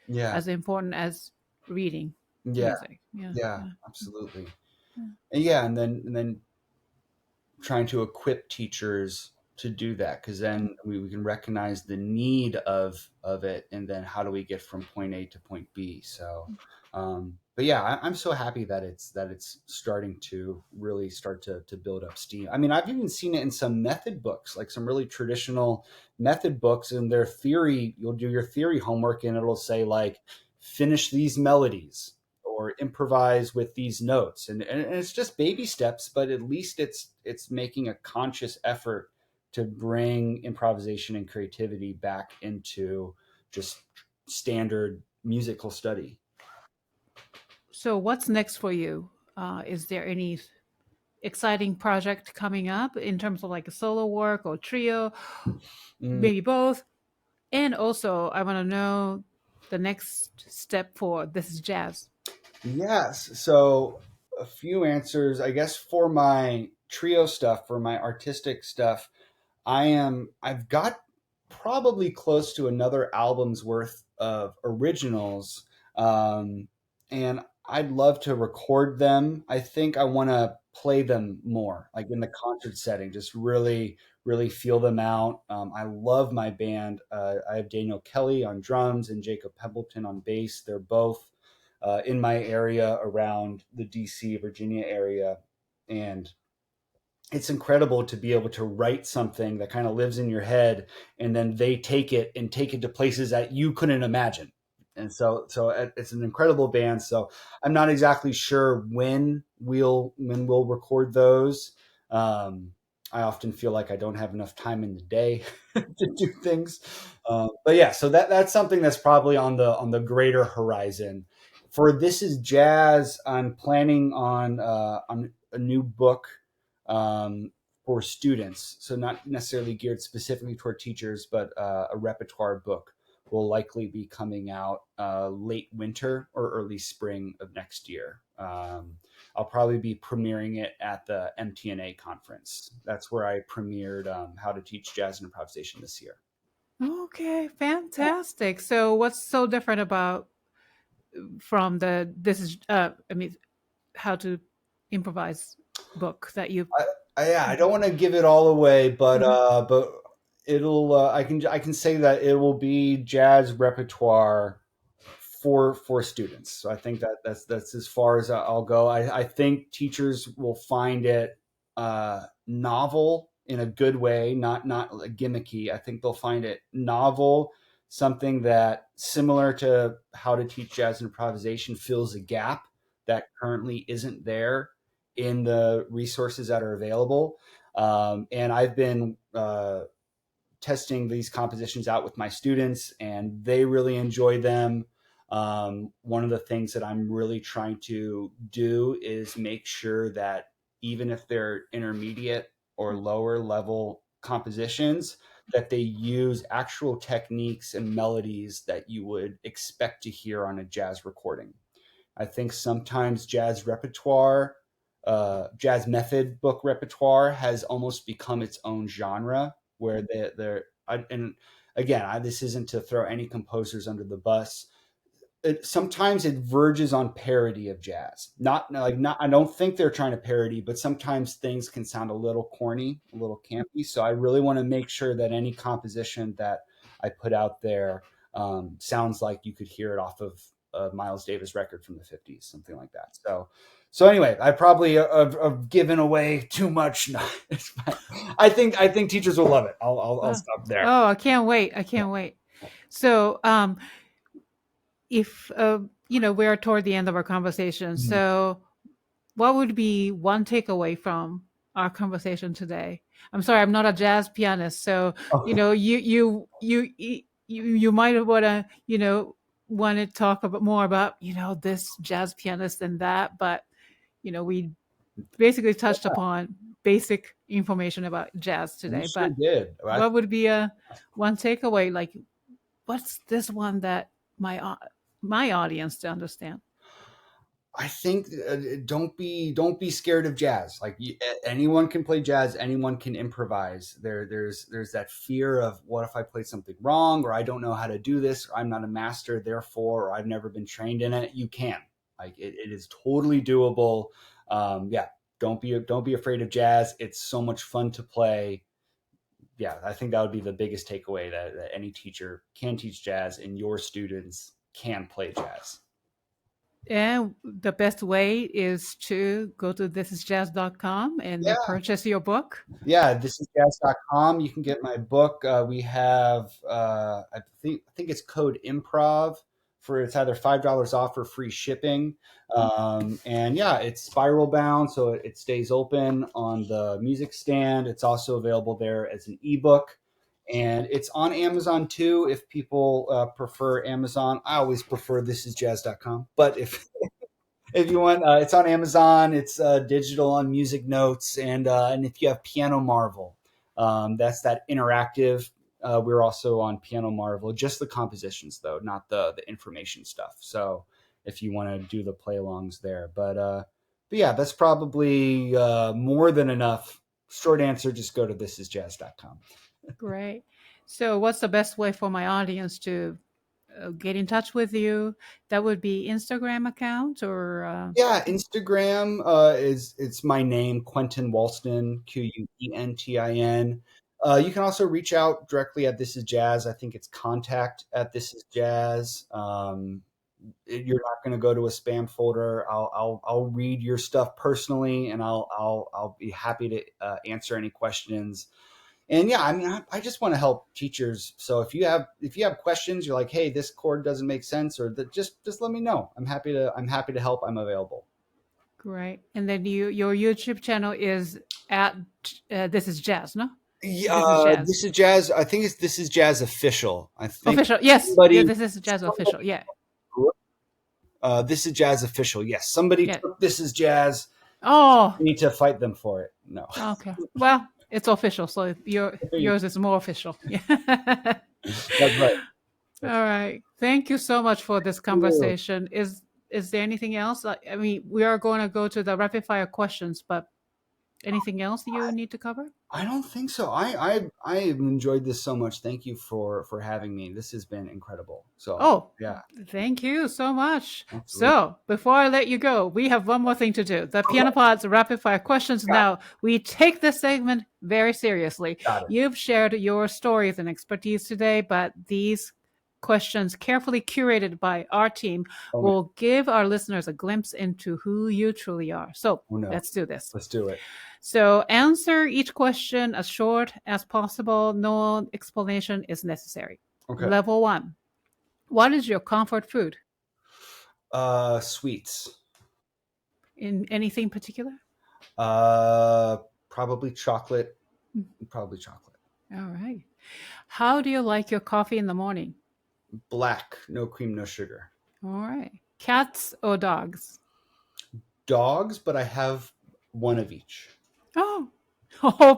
yeah. important as reading Yeah. music. Yeah, Yeah. yeah, Absolutely. yeah. And yeah, and then trying to equip teachers to do that, because then we can recognize the need of it, and then how do we get from point A to point B. So but yeah, I'm so happy that it's starting to really start to build up steam. I mean, I've even seen it in some method books, like some really traditional method books. In their theory, you'll do your theory homework and it'll say like, finish these melodies or improvise with these notes, and it's just baby steps, but at least it's making a conscious effort to bring improvisation and creativity back into just standard musical study. So what's next for you? Is there any exciting project coming up in terms of like a solo work or trio, Mm, maybe both? And also, I want to know the next step for This is Jazz. yes, so a few answers, I guess, for my trio stuff, for my artistic stuff. I've got probably close to another album's worth of originals. And I'd love to record them. I think I want to play them more, like in the concert setting, just really, really feel them out. I love my band. I have Daniel Kelly on drums and Jacob Pembleton on bass. They're both in my area around the DC, Virginia area. And it's incredible to be able to write something that kind of lives in your head, and then they take it to places that you couldn't imagine. And so it's an incredible band. So I'm not exactly sure when we'll record those. um, I often feel like I don't have enough time in the day to do things. But yeah, so that's something that's probably on the greater horizon. For This Is Jazz, I'm planning on a new book, um, for students. So not necessarily geared specifically toward teachers, but a repertoire book will likely be coming out late winter or early spring of next year. I'll probably be premiering it at the MTNA conference. That's where I premiered How to Teach Jazz and Improvisation this year. Okay, fantastic. So, what's so different about from the this is I mean, how to improvise book that you? Yeah, I don't want to give it all away, but Mhm. it'll I can say that it will be jazz repertoire for students. So I think that's as far as I'll go. I think teachers will find it novel in a good way, not gimmicky. I think they'll find it novel, something that similar to How to Teach Jazz Improvisation fills a gap that currently isn't there in the resources that are available. And I've been testing these compositions out with my students, and they really enjoy them. One of the things that I'm really trying to do is make sure that even if they're intermediate or lower level compositions, that they use actual techniques and melodies that you would expect to hear on a jazz recording. I think sometimes jazz method book repertoire has almost become its own genre, where and again, this isn't to throw any composers under the bus. sometimes it verges on parody of jazz. Not I don't think they're trying to parody, but sometimes things can sound a little corny, a little campy. So I really want to make sure that any composition that I put out there sounds like you could hear it off of a Miles Davis record from the 50s, something like that. So anyway, I probably have given away too much. No, it's fine. I think teachers will love it. I'll stop there. Oh, I can't wait. I can't wait. So, if we are toward the end of our conversation, so what would be one takeaway from our conversation today? I'm sorry, I'm not a jazz pianist, so Oh. you might want to want to talk more about this jazz pianist and that, but we basically touched upon basic information about jazz today. You sure But did. what would be one takeaway? Like, what's this one that my audience to understand? I think don't be scared of jazz. Like anyone can play jazz, anyone can improvise. There's that fear of what if I play something wrong, or I don't know how to do this, or I'm not a master, therefore, or I've never been trained in it. You can. Like it is totally doable. Yeah, don't be afraid of jazz. It's so much fun to play. Yeah, I think that would be the biggest takeaway that any teacher can teach jazz, and your students can play jazz. And the best way is to go to thisisjazz.com and Yeah. purchase your book. Yeah, thisisjazz.com. You can get my book. We have, I think it's code improv it's either $5 off or free shipping. And yeah, it's spiral bound, so it stays open on the music stand. It's also available there as an ebook. And it's on Amazon too. If people prefer Amazon, I always prefer thisisjazz.com. But if you want, it's on Amazon. It's digital on Music Notes, and if you have Piano Marvel, that's that interactive. We're also on Piano Marvel, just the compositions though, not the information stuff. So if you want to do the play-alongs there, but yeah, that's probably more than enough. Short answer: just go to thisisjazz.com. Great. So, what's the best way for my audience to get in touch with you? That would be Instagram account or Yeah, Instagram it's my name, Quentin Walston, Quentin. You can also reach out directly at This Is Jazz. I think it's contact at This Is Jazz. You're not going to go to a spam folder. I'll read your stuff personally, and I'll be happy to answer any questions. And yeah, I mean, I just want to help teachers. So if you have questions, you're like, hey, this chord doesn't make sense, or just let me know. I'm happy to help. I'm available. Great. And then your YouTube channel is at This Is Jazz, no? Yeah, This Is Jazz. I think it's This Is Jazz Official. I think official. Yes. Yeah, This Is Jazz Official. Yeah. This Is Jazz Official. Yes. Somebody took This Is Jazz. Oh. You need to fight them for it. No. Okay. Well, it's official, so yours is more official. Yeah. That's right. All right. Thank you so much for this conversation. Is there anything else? I mean, we are going to go to the rapid fire questions, but anything else you need to cover? I don't think so. I enjoyed this so much. Thank you for having me. This has been incredible. So yeah. Thank you so much. Absolutely. So before I let you go, we have one more thing to do. The Piano Pod's rapid fire questions. Now we take this segment very seriously. You've shared your stories and expertise today, but these questions carefully curated by our team will give our listeners a glimpse into who you truly are. So let's do this. Let's do it. So answer each question as short as possible. No explanation is necessary. Okay. Level 1. What is your comfort food? Sweets. In anything particular? Probably chocolate. Probably chocolate. All right. How do you like your coffee in the morning? Black, no cream, no sugar. All right. Cats or dogs? Dogs, but I have one of each. Oh,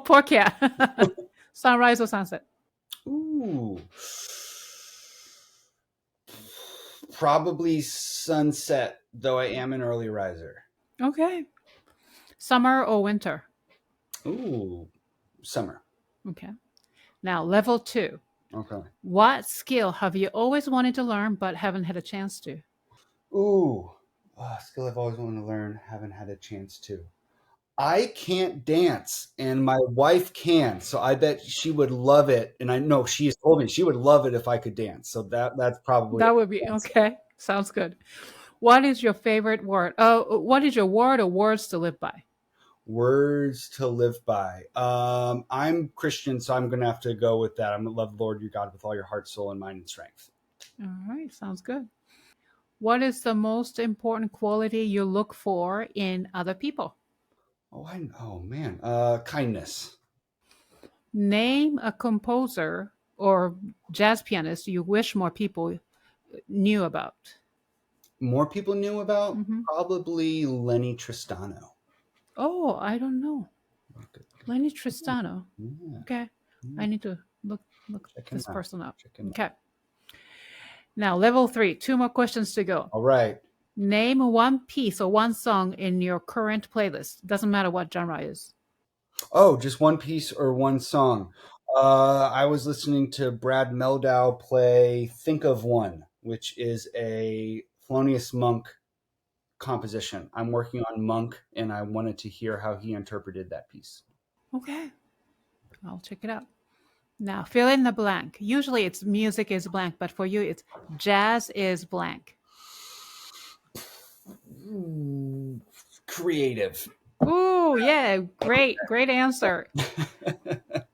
poor cat. Sunrise or sunset? Ooh. Probably sunset, though I am an early riser. Okay. Summer or winter? Ooh, summer. Okay. Now, level 2. Okay. What skill have you always wanted to learn but haven't had a chance to? Ooh, skill I've always wanted to learn, haven't had a chance to. I can't dance, and my wife can, so I bet she would love it. And I know she has told me she would love it if I could dance. So that's probably That would be dance. okay. Sounds good. What is your favorite word? What is your word or words to live by? Words to live by. I'm Christian, so I'm gonna have to go with that. I'm gonna love the Lord your God with all your heart, soul, and mind and strength. All right, sounds good. What is the most important quality you look for in other people? Oh man, kindness. Name a composer or jazz pianist you wish more people knew about. More people knew about Hmm. probably Lenny Tristano. Oh, I don't know. Lenny Tristano. Yeah, Okay, yeah. I need to look Check him this out. person up. Check him out. Okay, now level 3. 2 more questions to go. All right. Name one piece or one song in your current playlist. Doesn't matter what genre it is. Oh, just one piece or one song. I was listening to Brad Meldow play "Think of One," which is a Thelonious Monk composition. I'm working on Monk, and I wanted to hear how he interpreted that piece. Okay, I'll check it out. Now fill in the blank. Usually it's music is blank, but for you it's jazz is blank. Creative. Ooh, yeah, great answer.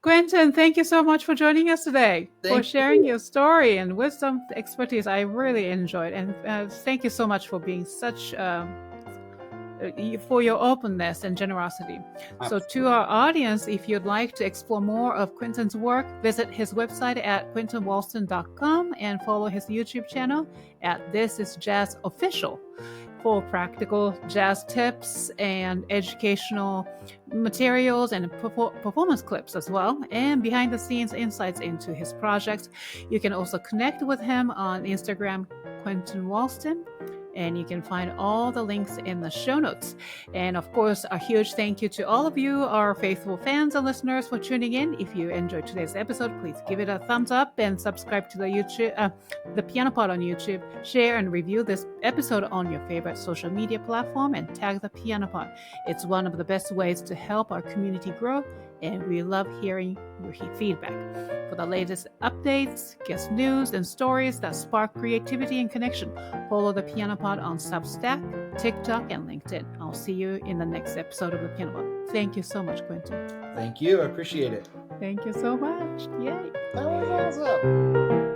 Quentin, thank you so much for joining us today, for Thank sharing you. your story and wisdom expertise. I really enjoyed, and thank you so much for being such for your openness and generosity. So, to Absolutely. our audience, if you'd like to explore more of Quentin's work, visit his website at quentinwalston.com and follow his YouTube channel at This Is Jazz Official for practical jazz tips and educational materials and performance clips as well, and behind the scenes insights into his projects. You can also connect with him on Instagram, Quentin Walston, and you can find all the links in the show notes. And of course, a huge thank you to all of you, our faithful fans and listeners, for tuning in. If you enjoyed today's episode, please give it a thumbs up and subscribe to the Piano Pod on YouTube. Share and review this episode on your favorite social media platform and tag the Piano Pod. It's one of the best ways to help our community grow, and we love hearing your feedback. For the latest updates, guest news, and stories that spark creativity and connection, follow the Piano Pod on Substack, TikTok, and LinkedIn. I'll see you in the next episode of the Piano Pod. Thank you so much, Quentin. Thank you. I appreciate it. Thank you so much. Yay. That was awesome.